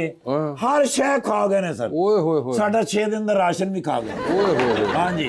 ਹਰ ਸ਼ੈ ਖਾ ਗਏ ਨੇ ਸਰ ओए होए होए ਸਾਡਾ 6 ਦਿਨ ਦਾ ਰਾਸ਼ਨ ਵੀ ਖਾ ਗਏ ओए होए होए ਹਾਂਜੀ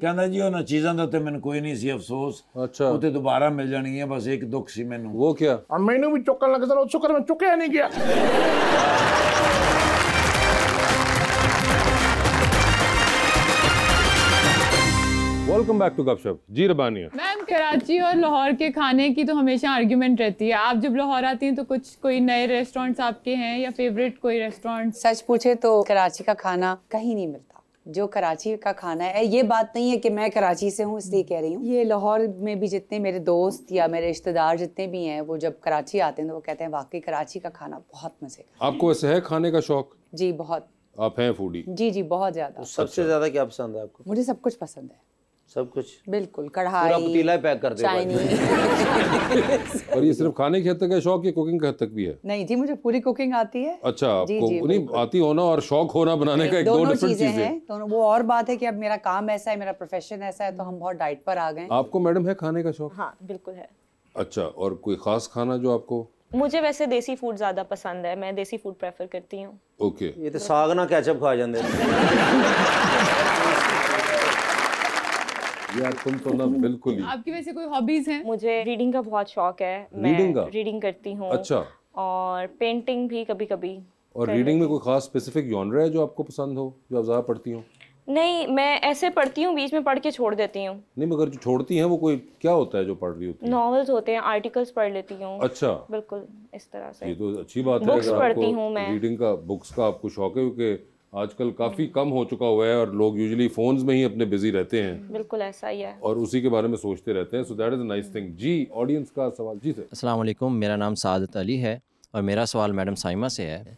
ਕਹਿੰਦਾ ਜੀ ਉਹਨਾਂ ਚੀਜ਼ਾਂ ਦਾ ਤੇ ਮੈਨੂੰ ਕੋਈ ਨਹੀਂ ਸੀ ਅਫਸੋਸ अच्छा ਉਹ ਤੇ ਦੁਬਾਰਾ ਮਿਲ ਜਾਣਗੀਆਂ ਬਸ ਇੱਕ ਦੁੱਖ ਸੀ ਮੈਨੂੰ वो क्या और मैनू भी चुकन लग जरा शुक्र मैं चुके नहीं गया वेलकम बैक टू गपशप जी रबानिया। मैम कराची और लाहौर के खाने की तो हमेशा आर्ग्यूमेंट रहती है। आप जब लाहौर आती हैं तो कुछ कोई नए रेस्टोरेंट्स आपके हैं या फेवरेट कोई रेस्टोरेंट? सच पूछे तो कराची का खाना कहीं नहीं मिलता जो कराची का खाना है। ये बात नहीं है कि मैं कराची से हूँ इसलिए कह रही हूँ, ये लाहौर में भी जितने मेरे दोस्त या मेरे रिश्तेदार जितने भी हैं वो जब कराची आते हैं तो वो कहते हैं वाकई कराची का खाना बहुत मजे का। आपको वैसे है खाने का शौक? जी बहुत। आप हैं फूडी? जी जी बहुत ज्यादा। सबसे ज्यादा क्या पसंद है आपको? मुझे सब कुछ पसंद है। सब कुछ? बिल्कुल। पूरा कढ़ाई पतीला ही पैक कर दे चाइनीज। और ये सिर्फ खाने की हद तक है शौक या कुकिंग की हद तक भी है? नहीं जी मुझे पूरी कुकिंग आती है। अच्छा जी, आपको जी, नहीं आती होना और शौक होना बनाने का एक दो दोनों डिफरेंट चीजें चीजें हैं। दोनों वो और बात है कि अब मेरा काम ऐसा है, मेरा प्रोफेशन ऐसा है तो हम बहुत डाइट पर आ गए। आपको मैडम है खाने का शौक? हाँ बिल्कुल है। अच्छा और कोई खास खाना जो आपको? मुझे वैसे देसी फूड ज़्यादा पसंद है, मैं देसी फूड प्रेफर करती हूँ। ओके ये तो साग ना केचप खा जाते यार तुम तो ना बिल्कुल ही। आपकी वैसे कोई हॉबीज हैं? मुझे रीडिंग का बहुत शौक है। रीडिंग का? मैं रीडिंग करती हूँ। अच्छा और पेंटिंग भी कभी कभी। और रीडिंग में कोई खास स्पेसिफिक जॉनर है जो आपको पसंद हो, जो आप ज़्यादा पढ़ती हो? नहीं मैं ऐसे पढ़ती हूँ, बीच में पढ़ के छोड़ देती हूँ। नहीं मगर जो छोड़ती हैं वो कोई क्या होता है जो पढ़ रही होती है? नॉवेल्स होते हैं, आर्टिकल्स पढ़ लेती हूँ। अच्छा बिल्कुल इस तरह से। ये तो अच्छी बात है बुक्स अगर पढ़ती हूँ आपको मैं। रीडिंग का बुक्स का आपको शौक है, क्योंकि आजकल काफ़ी कम हो चुका हुआ है और लोग यूजुअली फोन्स में ही अपने बिजी रहते हैं बिल्कुल ऐसा ही है और उसी के बारे में सोचते रहते हैं। So that is a nice thing. जी ऑडियंस का सवाल जी सर। अस्सलाम वालेकुम, मेरा नाम सादत अली है और मेरा सवाल मैडम साइमा से है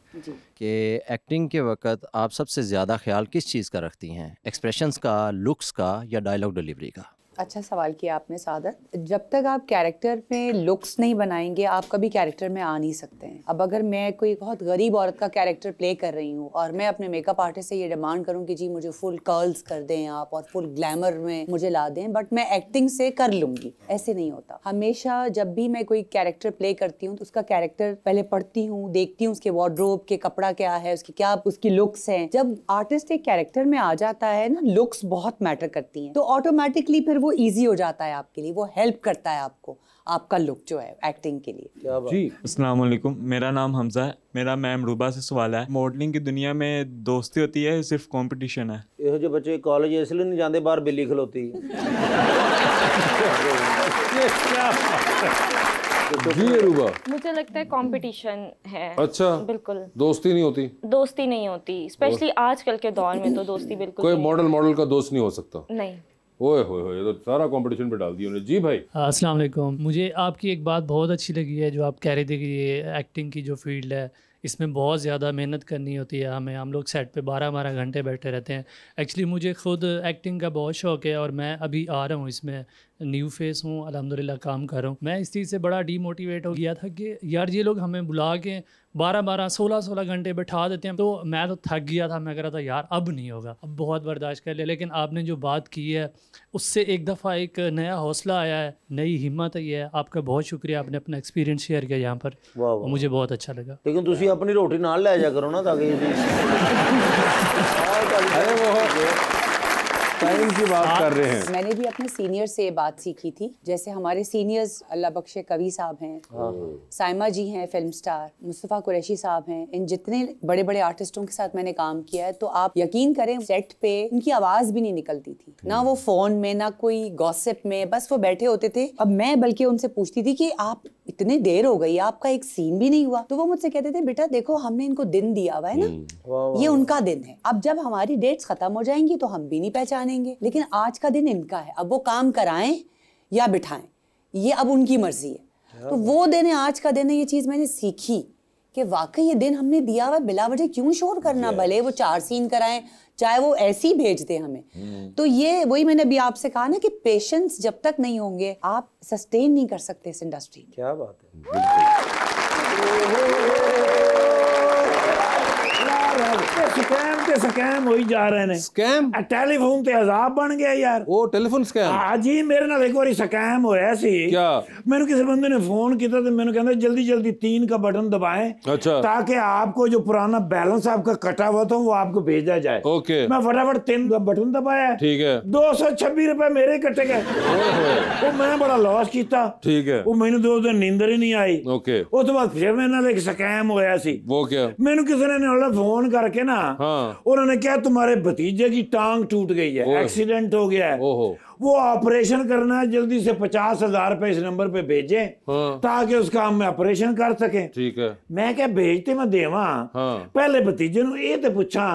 कि एक्टिंग के वक्त आप सबसे ज़्यादा ख्याल किस चीज़ का रखती हैं, एक्सप्रेशंस का, लुक्स का या डायलॉग डिलीवरी का? अच्छा सवाल किया आपने सादत। जब तक आप कैरेक्टर में लुक्स नहीं बनाएंगे आप कभी कैरेक्टर में आ नहीं सकते हैं। अब अगर मैं कोई बहुत गरीब औरत का कैरेक्टर प्ले कर रही हूँ और मैं अपने मेकअप आर्टिस्ट से ये डिमांड करूँ कि जी मुझे फुल कर्ल्स कर दें आप और फुल ग्लैमर में मुझे ला दें, बट मैं एक्टिंग से कर लूँगी, ऐसे नहीं होता। हमेशा जब भी मैं कोई कैरेक्टर प्ले करती हूँ तो उसका कैरेक्टर पहले पढ़ती हूँ, देखती हूँ उसके वार्डरोब के कपड़ा क्या है, उसकी क्या उसकी लुक्स हैं। जब आर्टिस्ट एक कैरेक्टर में आ जाता है ना, लुक्स बहुत मैटर करती हैं, तो ऑटोमेटिकली फिर वो इजी हो जाता है आपके लिए, वो हेल्प करता है आपको, आपका लुक जो है एक्टिंग के लिए। जी अस्सलाम वालेकुम, मेरा नाम हमजा है। मेरा मैम रूबा से सवाल है, मॉडलिंग की दुनिया में दोस्ती होती है सिर्फ कंपटीशन है? ਇਹੋ ਜਿਹੇ ਬੱਚੇ ਕਾਲਜ इसलिए नहीं जाते, बाहर बिल्ली खलोती। जी रूबा। मुझे लगता है कंपटीशन है। अच्छा बिल्कुल दोस्ती नहीं होती? दोस्ती नहीं होती, स्पेशली आजकल के दौर में तो दोस्ती बिल्कुल कोई नहीं मॉडल का दोस्त नहीं हो सकता? नहीं। ओए होए ये तो सारा कंपटीशन पे डाल दिया उन्होंने। जी भाई। अस्सलाम वालेकुम, मुझे आपकी एक बात बहुत अच्छी लगी है जो आप कह रहे थे कि ये एक्टिंग की जो फील्ड है इसमें बहुत ज़्यादा मेहनत करनी होती है हमें, हम लोग सेट पे 12-12 घंटे बैठे रहते हैं। एक्चुअली मुझे खुद एक्टिंग का बहुत शौक़ है और मैं अभी आ रहा हूँ इसमें, न्यू फेस हूँ, अल्हम्दुलिल्लाह काम कर रहा हूँ। मैं इस चीज़ से बड़ा डीमोटिवेट हो गया था कि यार ये लोग हमें बुला के 12-12 16-16 घंटे बैठा देते हैं, तो मैं तो थक गया था। मैं कह रहा था यार अब नहीं होगा, अब बहुत बर्दाश्त कर लिया। लेकिन आपने जो बात की है उससे एक दफ़ा एक नया हौसला आया है, नई हिम्मत आई है। आपका बहुत शुक्रिया, आपने अपना एक्सपीरियंस शेयर किया यहाँ पर, मुझे बहुत अच्छा लगा। लेकिन तुसी अपनी रोटी नाल ले जा करो ना, ताकि अरे वो टाइम की बात कर रहे हैं। मैंने भी अपने सीनियर से ये बात सीखी थी। जैसे हमारे सीनियर्स अल्लाह बख्शे कवि साहब हैं, साइमा जी हैं फिल्म स्टार, मुस्तफ़ा कुरैशी साहब हैं, इन जितने बड़े बड़े आर्टिस्टों के साथ मैंने काम किया है, तो आप यकीन करें सेट पे उनकी आवाज़ भी नहीं निकलती थी, ना वो फ़ोन में ना कोई गॉसिप में, बस वो बैठे होते थे। अब मैं बल्कि उनसे पूछती थी कि आप इतने देर हो गई, आपका एक सीन भी नहीं हुआ, तो वो मुझसे कहते थे बेटा देखो हमने इनको दिन दिया हुआ है ना, ये उनका दिन है, अब जब हमारी डेट्स खत्म हो जाएंगी तो हम भी नहीं पहचानेंगे, लेकिन आज का दिन इनका है, अब वो काम कराएं या बिठाएं ये अब उनकी मर्जी है। तो वो दिन है, आज का दिन है। ये चीज़ मैंने सीखी कि वाकई ये दिन हमने दिया हुआ, बिला वजह क्यों शोर करना, भले वो 4 सीन कराएं चाहे वो ऐसे ही भेज दे हमें। तो ये वही मैंने अभी आपसे कहा ना कि पेशेंस जब तक नहीं होंगे आप सस्टेन नहीं कर सकते इस इंडस्ट्री में। क्या बात है। ਤੇ ਸਕੈਮ ਹੋਈ ਜਾ ਰਹੇ ਨੇ। ਸਕੈਮ? ਟੈਲੀਫੋਨ ਤੇ ਅਜ਼ਾਬ ਬਣ ਗਿਆ ਯਾਰ। ਉਹ ਟੈਲੀਫੋਨ ਸਕੈਮ? ਹਾਂ ਜੀ, ਮੇਰੇ ਨਾਲ ਇੱਕ ਵਾਰੀ ਸਕੈਮ ਹੋਇਆ ਸੀ। क्या? मैंने किसी बंदे ने फोन किया तो मैंने कहना जल्दी जल्दी 3 का बटन दबाएं, अच्छा, ताकि आपको जो पुराना बैलेंस आपका कटा हुआ था वो आपको भेजा जाए। ओके। मैं फटाफट 3 का बटन दबाया, ठीक है, 226 रुपए मेरे कटे गए। वो मैं बड़ा लॉस किया। ठीक है। वो मैंने 2 दिन नींदर ही नहीं आई। ओके। उस तो बाद फिर मेरे नाल एक स्कैम होया सी। वो क्या? मैंने किसी ने फोन करके ना, हाँ, उन्होंने कहा तुम्हारे भतीजे की टांग टूट गई है, एक्सीडेंट हो गया है, वो ऑपरेशन करना है, जल्दी से 50,000 रुपए इस नंबर पे भेजें, हाँ, ताकि उसका हम ऑपरेशन कर सकें। ठीक है। मैं क्या भेजते मैं देवा, हाँ, पहले भतीजे नु ये तो पूछा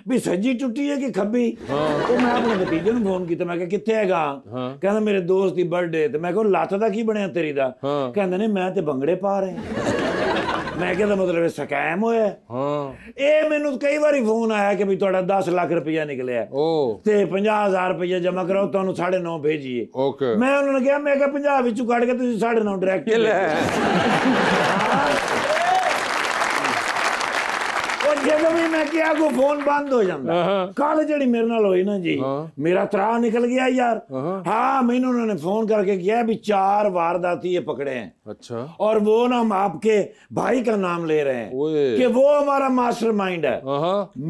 भी सज्जी टुटी है कि खब्बी। हाँ, तो मैं अपने भतीजे नु फोन किया, मैं क्या कित्थे हैगा? हाँ, कहंदा मेरे दोस्त दी बर्थडे ते मैं कहा लत्त दा की बनया तेरी दा? हाँ, कहंदे ने मैं ते भंगड़े पा रहे। मैं कहता मतलब स्कैम होया। हाँ, ਇਹ ਮੈਨੂੰ ਕਈ ਵਾਰੀ ਫੋਨ ਆਇਆ ਕਿ ਵੀ ਤੁਹਾਡਾ 10 ਲੱਖ ਰੁਪਇਆ ਨਿਕਲਿਆ ਤੇ 50,000 ਰੁਪਇਆ ਜਮ੍ਹਾਂ ਕਰਾਓ, ਤੁਹਾਨੂੰ 9.5 ਭੇਜੀਏ। ਓਕੇ। ਮੈਂ ਉਹਨਾਂ ਨੂੰ ਕਿਹਾ, ਮੈਂ ਕਿਹਾ 50 ਵਿੱਚੋਂ ਕੱਢ ਕੇ ਤੁਸੀਂ 9.5 ਡਾਇਰੈਕਟ ਲੈ। ਜਦੋਂ ਵੀ ਮੈਂ ਕਿਹਾ ਕੋ ਫੋਨ ਬੰਦ ਹੋ ਜਾਂਦਾ। ਕੱਲ ਜਿਹੜੀ ਮੇਰੇ ਨਾਲ ਹੋਈ ਨਾ ਜੀ, ਮੇਰਾ ਤਰਾ ਨਿਕਲ ਗਿਆ यार। हाँ, मैंने उन्होंने फोन करके किया भी 4 वारदाती ये पकड़े हैं। अच्छा। और वो ना हम आपके भाई का नाम ले रहे हैं कि वो हमारा मास्टरमाइंड है।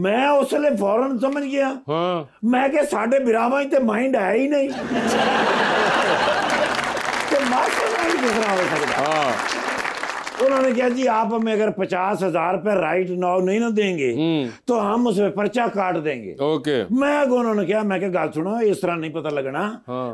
मैं उसले फौरन समझ गया। मैं के साढ़े बिरावा ते माइंड है ही नहीं। तो मास्टरमाइंड किस तरह हो सकता? उन्होंने कहा जी आप हमें अगर 50,000 रुपए राइट नाउ नहीं ना देंगे तो हम उसमें पर्चा काट देंगे। ओके। मैं उन्होंने कहा, मैं क्या गल सुनो, इस तरह नहीं पता लगना।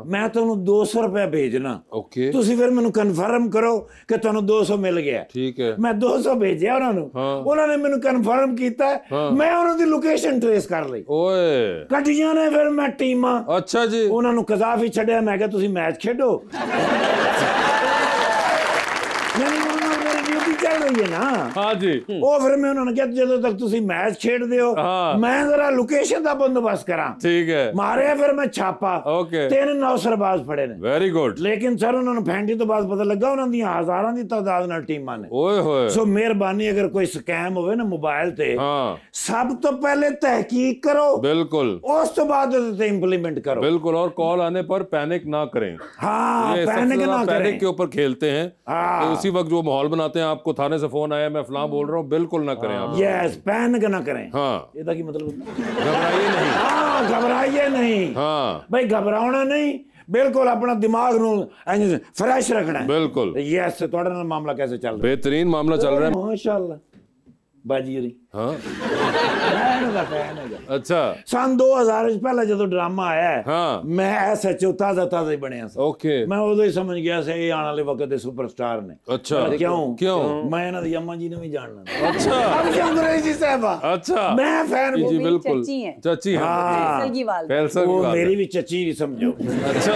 मैं तुहानू 200 रुपए भेजना। ओके। तुसी फिर मैनू कन्फर्म करो कि तुहानू 200 मिल गया। ठीक है। मैं 200 भेजा उन्होंने। उन्होंने मैनू कन्फर्म किया। मैं उन्होंने लोकेशन ट्रेस कर ली। ओए। कटियां ने फिर मैं टीमां। अच्छा जी। उन्होंने कजाफी छड्या। मैं क्या तुसी मैच खेडो। चल रही है ना। हाँ जी। वो फिर मैं उन्होंने कहा ਜਦੋਂ तक ਤੁਸੀਂ मैच खेडदे हो मैं जरा लोकेशन ਦਾ ਬੰਦੋਬਸਤ ਕਰਾਂ। ठीक है। ਮਾਰਿਆ ਫਿਰ ਮੈਂ ਛਾਪਾ। ओके। 3 ਨੌਸਰਬਾਜ਼ ਫੜੇ ਨੇ। Very good. ਲੇਕਿਨ ਸਰ ਉਹਨਾਂ ਨੂੰ ਫੈਂਟੀ ਤੋਂ ਬਾਅਦ ਪਤਾ ਲੱਗਾ ਉਹਨਾਂ ਦੀਆਂ ਹਜ਼ਾਰਾਂ ਦੀ ਤਾਦਾਦ ਨਾਲ ਟੀਮਾਂ ਨੇ। ਓਏ ਹੋਏ। ਸੋ ਮਿਹਰਬਾਨੀ ਅਗਰ ਕੋਈ ਸਕੈਮ ਹੋਵੇ ਨਾ ਮੋਬਾਈਲ ਤੇ, ਸਭ ਤੋਂ ਪਹਿਲੇ तहकीक करो। बिल्कुल। उस तो बाद उसे इंप्लीमेंट करो। बिल्कुल। और कॉल आने पर पैनिक ना करें। हाँ, पैनिक ना करें। पैनिक के ऊपर खेलते हैं। तो उसी वक्त जो माहौल बनाते हैं, आपको थाने से फोन आया मैं फलां बोल रहा हूँ, बिल्कुल ना करें आप। यस, पैनिक ना करें। हाँ। ਇਹਦਾ ਕੀ ਮਤਲਬ? घबराइए नहीं। हाँ, घबराइए नहीं। हाँ भाई, घबराना नहीं, बिल्कुल अपना दिमाग नु फ्रेश रखना है। बिल्कुल। यस। ਤੁਹਾਡੇ ਨਾਲ ਮਾਮਲਾ कैसे चल रहा है? बेहतरीन मामला चल रहा है माशाल्लाह। बाजी होरी। हाँ। अच्छा। सन 2000 पहले जो ड्रामा आया है, मैं SHO ताजा ही बनया सा। ओके। मैं उदो ही समझ गया से ये आने वाले वक्त दे सुपरस्टार ने। अच्छा। क्यों मैं इन्हां दी अम्मा जी ने भी जानना। अच्छा। अंग्रेजी साहबा। अच्छा। मैं फैन जी बिल्कुल। चाची है। वो मेरी भी चची समझो। अच्छा।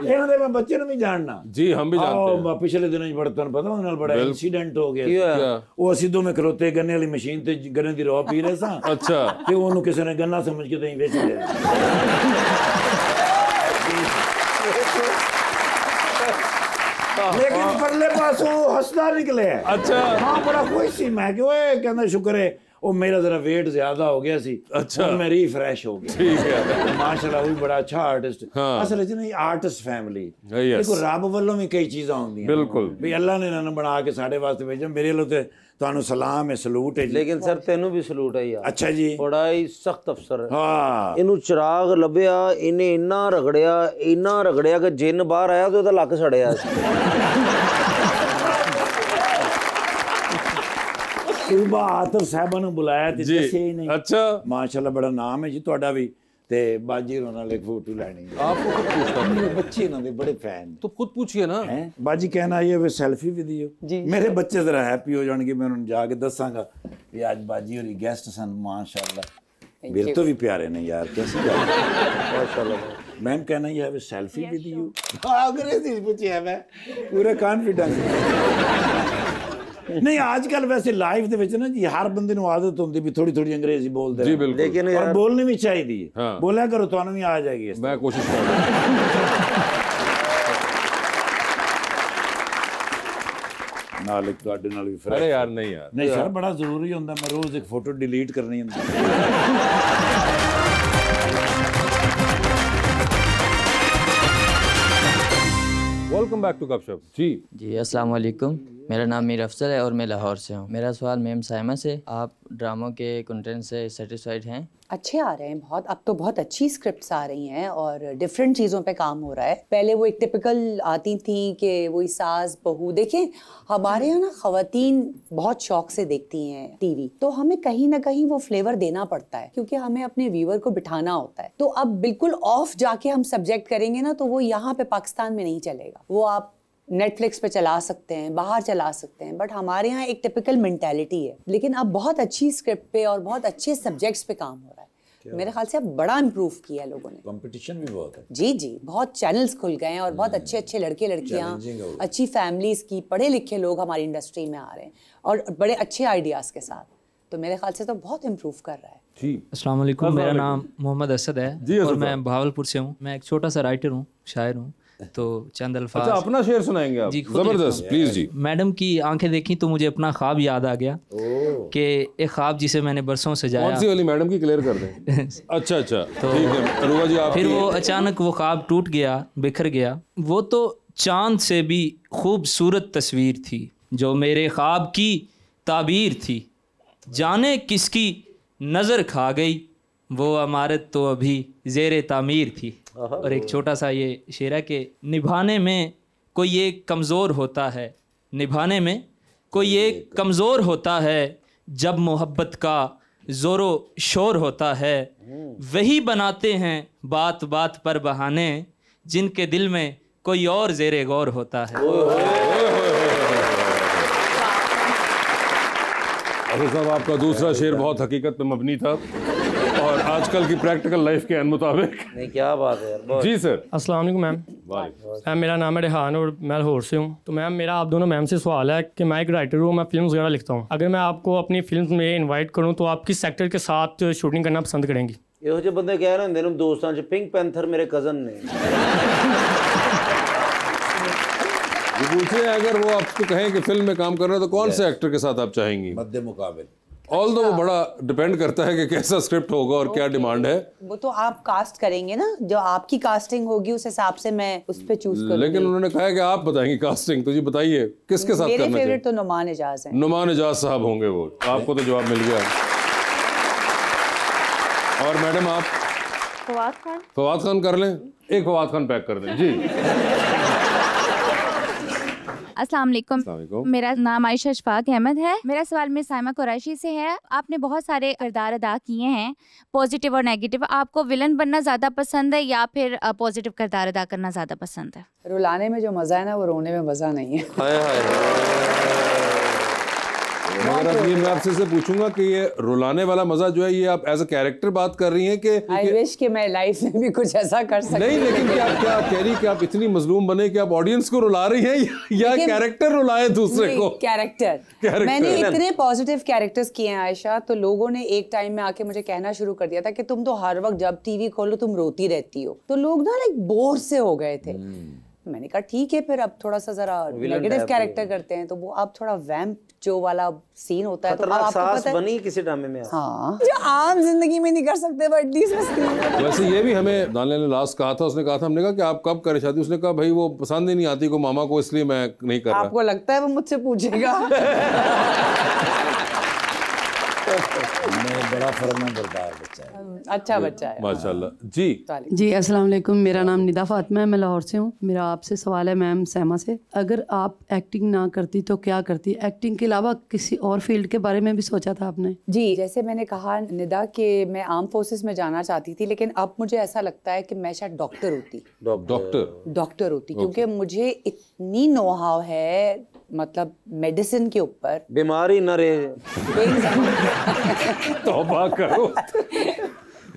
ਇਹਨਾਂ ਦੇ ਮੈਂ ਬੱਚੇ ਨੂੰ ਵੀ ਜਾਣਨਾ। जी हम भी जानते हैं। ਪਿਛਲੇ ਦਿਨਾਂ 'ਚ ਬੜਾ ਤੁਹਾਨੂੰ ਪਤਾ ਉਹਦੇ ਨਾਲ ਬੜਾ ਇਨਸੀਡੈਂਟ ਹੋ ਗਿਆ। ਕੀ ਹੋਇਆ? ਉਹ ਅਸੀਂ ਦੋਵੇਂ ਖਲੋਤੇ ਗੰਨੇ ਵਾਲੀ ਮਸ਼ੀਨ ਤੇ ਗੰਨੇ ਦੀ ਰੋਹ ਪੀ ਰਹੇ ਸਾਂ। ਅੱਛਾ। ਤੇ ਉਹਨੂੰ ਕਿਸੇ ਨੇ ਗੰਨਾ ਸਮਝ ਕੇ ਤੇ ਵੇਚ ਲਿਆ। लेकिन परले पासों हंसदा निकले। अच्छा। हाँ, बड़ा खुश सी। मैं कि ओए कहंदा शुक्र है ਉਹ ਮੇਰਾ ਜ਼ਰਾ weight ਜ਼ਿਆਦਾ ਹੋ ਗਿਆ ਸੀ। ਅੱਛਾ। ਹੁਣ ਮੈਂ ਰੀਫਰੈਸ਼ ਹੋ ਗਿਆ। ਠੀਕ ਹੈ। ਮਾਸ਼ਾਅੱਲਾ, ਉਹ ਵੀ ਬੜਾ ਅੱਛਾ ਆਰਟਿਸਟ। ਅਸਲ ਵਿੱਚ ਨਹੀਂ ਆਰਟਿਸਟ ਫੈਮਿਲੀ। ਦੇਖੋ ਰੱਬ ਵੱਲੋਂ ਵੀ ਕਈ ਚੀਜ਼ਾਂ ਹੁੰਦੀਆਂ। ਬਿਲਕੁਲ। ਵੀ ਅੱਲਾ ਨੇ ਇਹਨਾਂ ਨੂੰ ਬਣਾ ਕੇ ਸਾਡੇ ਵਾਸਤੇ ਭੇਜਿਆ। ਮੇਰੇ ਵੱਲੋਂ ਤੇ ਤੁਹਾਨੂੰ ਸਲਾਮ ਹੈ, ਸਲੂਟ ਹੈ ਜੀ। ਲੇਕਿਨ ਸਰ ਤੈਨੂੰ ਵੀ ਸਲੂਟ ਹੈ ਯਾਰ। ਅੱਛਾ ਜੀ। ਬੜਾ ਹੀ ਸਖਤ ਅਫਸਰ ਹੈ। ਹਾਂ। ਇਹਨੂੰ ਚਿਰਾਗ ਲੱਭਿਆ, ਇਹਨੇ ਇੰਨਾ ਰਗੜਿਆ ਕਿ ਜਿੰਨ ਬਾਹਰ ਆਇਆ ਤੇ ਉਹਦਾ ਲੱਕ ਸੜਿਆ ਸੀ। ਸੁਬਾ ਆਤਫ ਸਾਹਿਬਾਂ ਨੂੰ ਬੁਲਾਇਆ ਤੇ ਦੱਸਿਆ ਹੀ ਨਹੀਂ। अच्छा। ਮਾਸ਼ਾਅੱਲਾ, ਬੜਾ ਨਾਮ ਹੈ ਜੀ ਤੁਹਾਡਾ ਵੀ। ਤੇ ਬਾਜੀ ਹੋਰਾਂ ਨਾਲ ਇੱਕ ਫੋਟੋ ਲੈਣੀ ਹੈ। आपको खुद पूछता हूँ। मेरे बच्चे ਇਹਨਾਂ ਦੇ ਬੜੇ ਫੈਨ। तो खुद पूछिए ना। हैं बाजी कहना ये वे सेल्फी भी दियो। मेरे बच्चे जरा हैप्पी हो जाएंगे। मैं उन्हें जाके दसांगा कि आज बाजी और गेस्ट सन माशाल्लाह। मेरे तो भी प्यारे ने यार, कैसी बात माशाल्लाह। मैम कहना ये है सेल्फी भी दियो। अंग्रेजी पूछी है मैं पूरे कॉन्फिडेंस। नहीं, आजकल वैसे लाइफ ਦੇ ਵਿੱਚ ਨਾ ਜੀ ਹਰ ਬੰਦੇ ਨੂੰ ਆਦਤ ਹੁੰਦੀ ਵੀ ਥੋੜੀ ਥੋੜੀ ਅੰਗਰੇਜ਼ੀ ਬੋਲਦੇ ਜੀ ਬਿਲਕੁਲ। ਲੇਕਿਨ ਯਾਰ ਬੋਲਣੀ ਵੀ ਚਾਹੀਦੀ ਹੈ। ਬੋਲਿਆ ਕਰੋ, ਤੁਹਾਨੂੰ ਵੀ ਆ ਜਾਏਗੀ। मैं कोशिश कर रहा हूँ। नाल ਤੁਹਾਡੇ ਨਾਲ ਵੀ ਫਰਕ अरे यार नहीं यार ਨਹੀਂ ਸਰ ਬੜਾ ਜ਼ਰੂਰੀ ਹੁੰਦਾ ਮੈਂ ਰੋਜ਼ ਇੱਕ ਫੋਟੋ ਡਿਲੀਟ ਕਰਨੀ ਹੁੰਦੀ वेलकम बैक टू गपशप जी अस्सलाम वालेकुम। मेरा नाम मीर अफजल है और मैं लाहौर से हूँ। मेरा सवाल मैम साइमा से, आप ड्रामों के कंटेंट से सेटिस्फाइड हैं? अच्छे आ रहे हैं बहुत, अब तो बहुत अच्छी स्क्रिप्ट्स आ रही हैं और डिफरेंट चीज़ों पे काम हो रहा है। पहले वो एक टिपिकल आती थी कि वही सास बहू, देखें हमारे यहाँ ना ख़वातीन बहुत शौक से देखती हैं टीवी, तो हमें कहीं ना कहीं वो फ्लेवर देना पड़ता है क्योंकि हमें अपने व्यूअर को बिठाना होता है। तो अब बिल्कुल ऑफ जाके हम सब्जेक्ट करेंगे ना तो वो यहाँ पे पाकिस्तान में नहीं चलेगा। वो आप नेटफ्लिक्स पे चला सकते हैं, बाहर चला सकते हैं, बट हमारे यहाँ एक टिपिकल मेंटालिटी है। लेकिन अब बहुत अच्छी स्क्रिप्ट पे और बहुत अच्छे सब्जेक्ट्स पे काम हो रहा है। मेरे ख्याल से अब बड़ा इम्प्रूव किया है लोगों ने। कंपटीशन भी बहुत है। जी जी, बहुत चैनल्स खुल गए हैं और बहुत अच्छे अच्छे लड़के लड़कियाँ, अच्छी फैमिलीज की, पढ़े लिखे लोग हमारी इंडस्ट्री में आ रहे हैं और बड़े अच्छे आइडियाज़ के साथ। तो मेरे ख्याल से तो बहुत इम्प्रूव कर रहा है। जी अस्सलाम वालेकुम, मेरा नाम मोहम्मद असद है और मैं बहावलपुर से हूँ। मैं एक छोटा सा राइटर हूँ, शायर हूँ, तो चंद अल्फाज। अच्छा, अपना शेर सुनाएंगे आप? जी, जबरदस्त, प्लीज जी। मैडम की आंखें देखी तो मुझे अपना ख्वाब याद आ गया कि एक ख्वाब जिसे मैंने बरसों सजाया। कौन सी वाली मैडम की क्लियर कर दें? अच्छा अच्छा, तो ठीक है रुआ जी, आप फिर वो अचानक वो ख्वाब टूट गया, बिखर गया। वो तो चांद से भी खूबसूरत तस्वीर थी जो मेरे ख्वाब की ताबीर थी। जाने किसकी नज़र खा गई, वो इमारत तो अभी ज़ेरे तामीर थी। और एक छोटा सा ये शेर है कि निभाने में कोई एक कमज़ोर होता है, निभाने में कोई एक कमज़ोर होता है, जब मोहब्बत का ज़ोरो शोर होता है। वही बनाते हैं बात बात पर बहाने, जिनके दिल में कोई और ज़ेरे गौर होता है। अरे साहब, आपका दूसरा शेर बहुत हकीकत पे मबनी था और आजकल की प्रैक्टिकल लाइफ के मुताबिक। नहीं, क्या बात है यार। जी सर। अस्सलाम वालेकुम मैम। मैम मेरा नाम है रेहान और मैं लाहौर से हूँ। तो मैम मेरा आप दोनों मैम से सवाल है कि मैं एक राइटर हूँ, मैं फिल्म्स वगैरह लिखता हूँ। अगर मैं आपको अपनी फिल्म में इन्वाइट करूँ तो आप किस सेक्टर के साथ शूटिंग करना पसंद करेंगी? ਇਹੋ ਜਿਹੇ ਬੰਦੇ ਕਹਿ ਰਹੇ ਹੁੰਦੇ ਨੇ ਦੋਸਤਾਂ 'ਚ, पिंक पैंथर मेरे कज़न ने। ये पूछे अगर वो आपको कहें कि फिल्म में काम कर रहे हैं तो कौन से एक्टर के साथ आप चाहेंगी? मध्य मुकाबले। ऑल्दो वो बड़ा डिपेंड करता है कि कैसा स्क्रिप्ट होगा और क्या डिमांड है। वो तो आप कास्ट करेंगे ना, जो आपकी कास्टिंग होगी उस हिसाब से मैं उस पे चूज करूंगी। लेकिन उन्होंने कहा है कि आप बताएंगी कास्टिंग, तो जी बताइए किसके साथ करना चाहिए? मेरे फेवरेट तो नुमान इजाज हैं। नुमान इजाज साहब होंगे वो। आपको तो जवाब मिल गया। और मैडम आप? फवाद खान। फवाद खान कर लें, एक फवाद खान पैक कर दें जी। अस्सलाम वालेकुम, मेरा नाम आयशा अशफाक अहमद है। मेरा सवाल मिस साइमा कुरैशी से है। आपने बहुत सारे किरदार अदा किए हैं, पॉजिटिव और नेगेटिव। आपको विलन बनना ज़्यादा पसंद है या फिर पॉजिटिव किरदार अदा करना ज़्यादा पसंद है? रुलाने में जो मज़ा है ना, वो रोने में मज़ा नहीं है। मगर अब ये मैं आपसे पूछूंगा कि ये रुलाने वाला मजा जो है, ये आप एज अ कैरेक्टर बात कर रही हैं कि आई विश कि मैं लाइफ में भी कुछ ऐसा कर सकती। नहीं, लेकिन क्या क्या कह रही कि आप इतनी मजलूम बने कि आप ऑडियंस को रुला रही हैं या कैरेक्टर रुलाए दूसरे को? कैरेक्टर। मैंने इतने पॉजिटिव कैरेक्टर्स किए हैं आयशा, तो लोगों ने एक टाइम में आके मुझे कहना शुरू कर दिया था कि तुम तो हर वक्त जब टीवी खोलो तुम रोती रहती हो। तो लोग ना लाइक बोर से हो गए थे। मैंने कहा ठीक है, फिर अब थोड़ा सा जरा नेगेटिव कैरेक्टर करते हैं, तो वो अब थोड़ा वैम्प जो वाला सीन होता है तो आपको पता है बनी किसी ड्रामे में। हाँ, जो आम जिंदगी में नहीं कर सकते वो एटलीस्ट। वैसे ये भी हमें दानिया ने लास्ट कहा था, उसने कहा था, हमने कहा कि आप कब करें शादी? उसने कहा भाई वो पसंद ही नहीं आती को मामा को, इसलिए मैं नहीं कर रहा। आपको लगता है वो मुझसे पूछेगा? बड़ा फरमाबरदार बच्चा है, अच्छा बच्चा है माशाल्लाह। जी जी, अस्सलाम वालेकुम, मेरा नाम निदा फातिमा है, मैं लाहौर से हूँ। मेरा आपसे सवाल है मैम साइमा से, अगर आप एक्टिंग ना करती तो क्या करती? एक्टिंग के अलावा किसी और फील्ड के बारे में भी सोचा था आपने? जी, जैसे मैंने कहा निदा कि मैं आर्म फोर्सेस में जाना चाहती थी, लेकिन अब मुझे ऐसा लगता है कि मैं शायद डॉक्टर होती क्योंकि मुझे इतनी नो हाउ है, मतलब मेडिसिन के ऊपर। बीमारी न रहे। तौबा करो।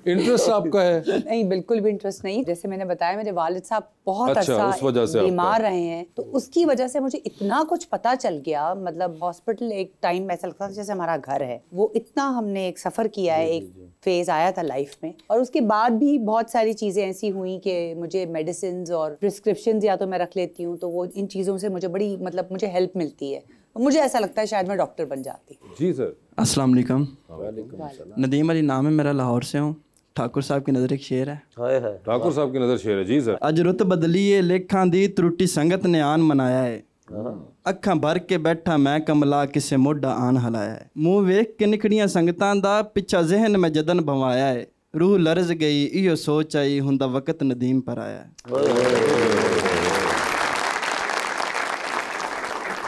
इंटरेस्ट आपका है? नहीं, बिल्कुल भी इंटरेस्ट नहीं। जैसे मैंने बताया मेरे वालिद साहब बहुत उस वजह से बीमार रहे हैं, तो उसकी वजह से मुझे इतना कुछ पता चल गया। मतलब हॉस्पिटल एक टाइम ऐसा लगता था जैसे हमारा घर है। वो इतना हमने एक सफ़र किया है, एक फेज आया था लाइफ में, और उसके बाद भी बहुत सारी चीज़ें ऐसी हुई कि मुझे मेडिसिन और प्रिस्क्रिप्शन या तो मैं रख लेती हूँ, तो वो इन चीज़ों से मुझे बड़ी मतलब मुझे हेल्प मिलती है। मुझे ऐसा लगता है शायद मैं डॉक्टर बन जाती। जी सर। अस्सलाम वालेकुम। नदीम अली नाम है मेरा, लाहौर से हूँ। ठाकुर साहब की नज़र एक शेर है। ठाकुर साहब की नज़र शेर है। जी सर। अज रुत बदलीए लेखा दी त्रुटि संगत ने आन मनाया है, अखा भर के बैठा मैं कमला किसे मोढ़ा आन हलाया है, मुँह वेख के निकड़ियां संगतां दा पिछा जहन में जदन भवाया है, रूह लरज गई इहो सोच आई हुंदा वक़्त नदीम पर आया है।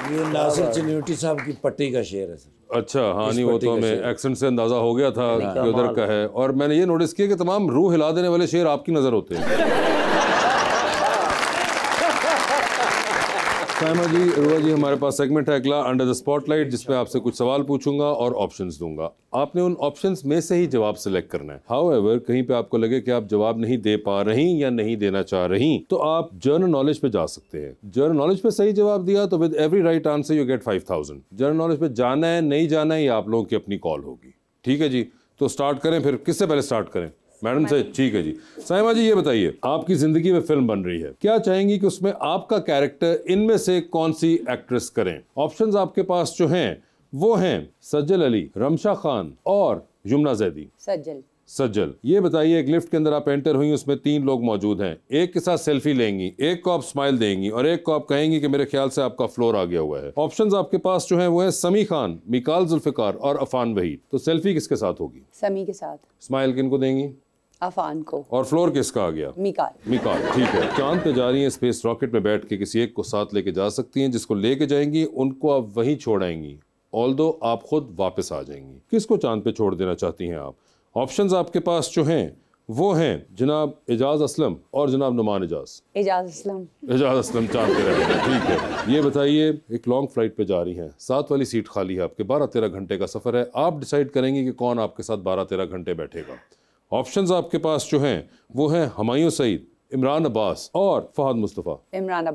ये नासिर चिन्यूटी साहब की पट्टी का शेर है सर। अच्छा, हाँ नहीं वो तो हमें एक्सेंट से अंदाजा हो गया था कि उधर का है। और मैंने ये नोटिस किया कि तमाम रूह हिला देने वाले शेर आपकी नज़र होते हैं। साइमा जी, रुबा जी, हमारे पास सेगमेंट है अगला अंडर द स्पॉटलाइट, जिसमें आपसे कुछ सवाल पूछूंगा और ऑप्शंस दूंगा। आपने उन ऑप्शंस में से ही जवाब सिलेक्ट करना है। हाउएवर कहीं पे आपको लगे कि आप जवाब नहीं दे पा रही या नहीं देना चाह रही तो आप जनरल नॉलेज पे जा सकते हैं। जनरल नॉलेज पे सही जवाब दिया तो with every right answer you get 5000। General knowledge पे जाना है नहीं जाना है ये आप लोगों की अपनी कॉल होगी। ठीक है जी, तो स्टार्ट करें। फिर किससे पहले स्टार्ट करें? मैडम से। ठीक है जी। साइमा जी ये बताइए, आपकी जिंदगी में फिल्म बन रही है, क्या चाहेंगी कि उसमें आपका कैरेक्टर इनमें से कौन सी एक्ट्रेस करें? ऑप्शंस आपके पास जो हैं वो हैं सज्जल अली, रमशा खान और यमुना जैदी। सज्जल। ये बताइए, एक लिफ्ट के अंदर आप एंटर हुई, उसमें 3 लोग मौजूद हैं, एक के साथ सेल्फी लेंगी, एक को आप स्माइल देंगी और एक को आप कहेंगी कि मेरे ख्याल से आपका फ्लोर आ गया हुआ है। ऑप्शंस आपके पास जो हैं वो है समी खान, मिकाल जुल्फिकार और अफान वहीद। तो सेल्फी किसके साथ होगी? समी के साथ। स्माइल किनको देंगी? अफान को। और फ्लोर किसका आ गया? मिकाल। ठीक है। चांद पे जा रही हैं, स्पेस रॉकेट में बैठ के किसी एक को साथ लेके जा सकती हैं, जिसको लेके जाएंगी उनको आप वहीं छोड़ाएंगी, ऑल्दो आप खुद वापस आ जाएंगी। किसको चांद पे छोड़ देना चाहती हैं आप? ऑप्शंस आपके पास जो हैं वो हैं जनाब एजाज असलम और जनाब नुमान एजाज। एजाज असलम चांद पे रहेंगे। ठीक है। ये बताइए, एक लॉन्ग फ्लाइट पे जा रही हैं, 7 वाली सीट खाली है, आपके 12-13 घंटे का सफर है, आप डिसाइड करेंगे कि कौन आपके साथ 12-13 घंटे बैठेगा। ऑप्शंस आपके पास जो हैं वो हैं हुमायूं सईद, इमरान अब्बास और फहद मुस्तफ़ा। इमरान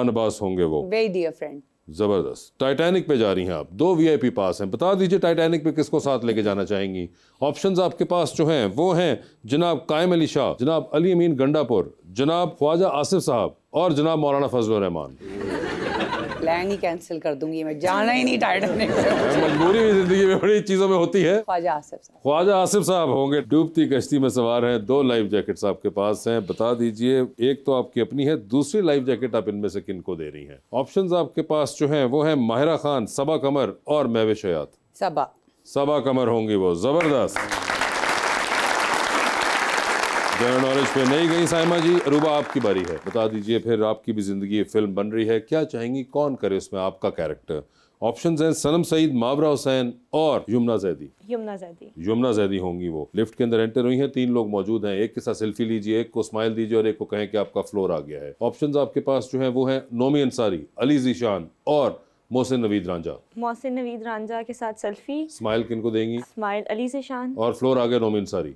अब्बास होंगे वो। Very dear friend. जबरदस्त। टाइटैनिक पे जा रही हैं आप, 2 VIP पास हैं, बता दीजिए टाइटैनिक पे किसको साथ लेके जाना चाहेंगी? ऑप्शंस आपके पास जो हैं वो हैं जनाब कायम अली शाह, जनाब अली अमीन गंडापुर, जनाब ख्वाजा आसिफ साहब और जनाब मौलाना फजल रहमान। प्लान ही कैंसिल कर दूंगी, मैं जाना ही नहीं टाइटैनिक। मजबूरी भी जिंदगी में बड़ी चीजों में होती है। ख्वाजा आसिफ साहब होंगे। डूबती कश्ती में सवार हैं, 2 लाइफ जैकेट्स आपके पास हैं, बता दीजिए, एक तो आपकी अपनी है, दूसरी लाइफ जैकेट आप इनमें से किन को दे रही हैं? ऑप्शंस आपके पास जो हैं वो हैं माहिरा खान, सबा कमर और महविश हयात। सबा कमर होंगी वो। जबरदस्त। जनरल नॉलेज पे नहीं गई साइमा जी। रुबा आपकी बारी है, बता दीजिए, फिर आपकी भी जिंदगी फिल्म बन रही है, क्या चाहेंगी कौन करे उसमें आपका कैरेक्टर? ऑप्शंस हैं सनम सईद, मावरा हुसैन और यमुना जैदी। यमुना जैदी होंगी वो। लिफ्ट के अंदर एंटर हुई हैं, 3 लोग मौजूद हैं, एक के साथ सेल्फी लीजिए, एक को स्माइल दीजिए और एक को कहें कि आपका फ्लोर आ गया है। ऑप्शंस आपके पास जो हैं वो हैं नोमी अंसारी, अली जीशान और मोहसिन नवीद रांझा के साथ सेल्फी। स्माइल किनको देंगी? स्माइल अली जीशान। और फ्लोर आ गया नोमी अंसारी।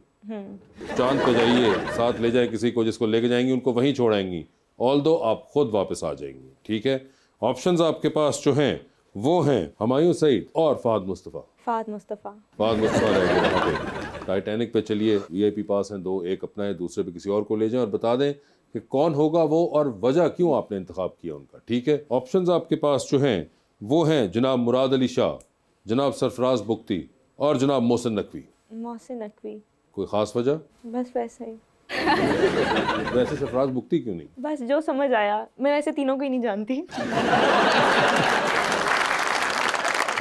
चांद पे जाइए, साथ ले जाए किसी को, जिसको लेके जाएंगी उनको वहीं छोड़ाएंगी, ऑल्दो आप खुद वापस आ जाएंगी। ठीक है। ऑप्शंस आपके पास जो हैं वो हैं हुमायूं सईद और फहद मुस्तफ़ा रहेंगे वहाँ पे। टाइटैनिक पे चलिए, VIP पास हैं 2, एक अपना है, दूसरे पे किसी और को ले जाएं और बता दें कि कौन होगा वो और वजह क्यों आपने इंतखाब किया उनका। ठीक है। ऑप्शंस आपके पास जो हैं वो हैं जनाब मुराद अली शाह, जनाब सरफराज बुख्ती और जनाब मोहसिन नकवी। कोई खास वजह? बस वैसे ही। वैसे सरफराज बुख्ती क्यों नहीं? बस जो समझ आया, मैं वैसे तीनों को ही नहीं जानती।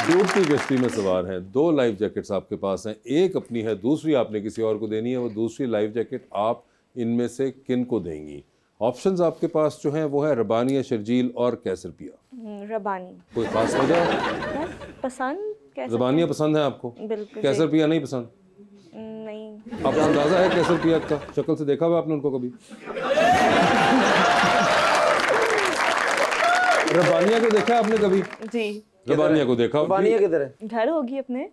डूबती कश्ती में सवार हैं, 2 लाइफ जैकेट्स आपके पास हैं, एक अपनी है, दूसरी आपने किसी और को देनी है। वो दूसरी लाइफ जैकेट आप इनमें से किन को देंगी? ऑप्शंस आपके पास जो हैं वो है रबानिया, शर्जील और कैसर पिया। रबानी। कोई खास वजह? पसंद। रबानिया पसंद है आपको? बिल्कुल। कैसर पिया नहीं पसंद? नहीं। आपको अंदाजा है कैसर पिया का? शक्ल से देखा हुआ आपने उनको कभी? रबानिया को देखा आपने कभी? जी। रबानिया को देखा? रबानिया किधर घर होगी अपने।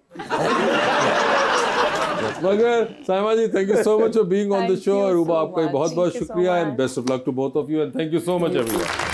मगर Saima ji, thank you so much for being on the show. Ruba आपका बहुत बहुत शुक्रिया and best of luck to both of you and thank you so much everyone.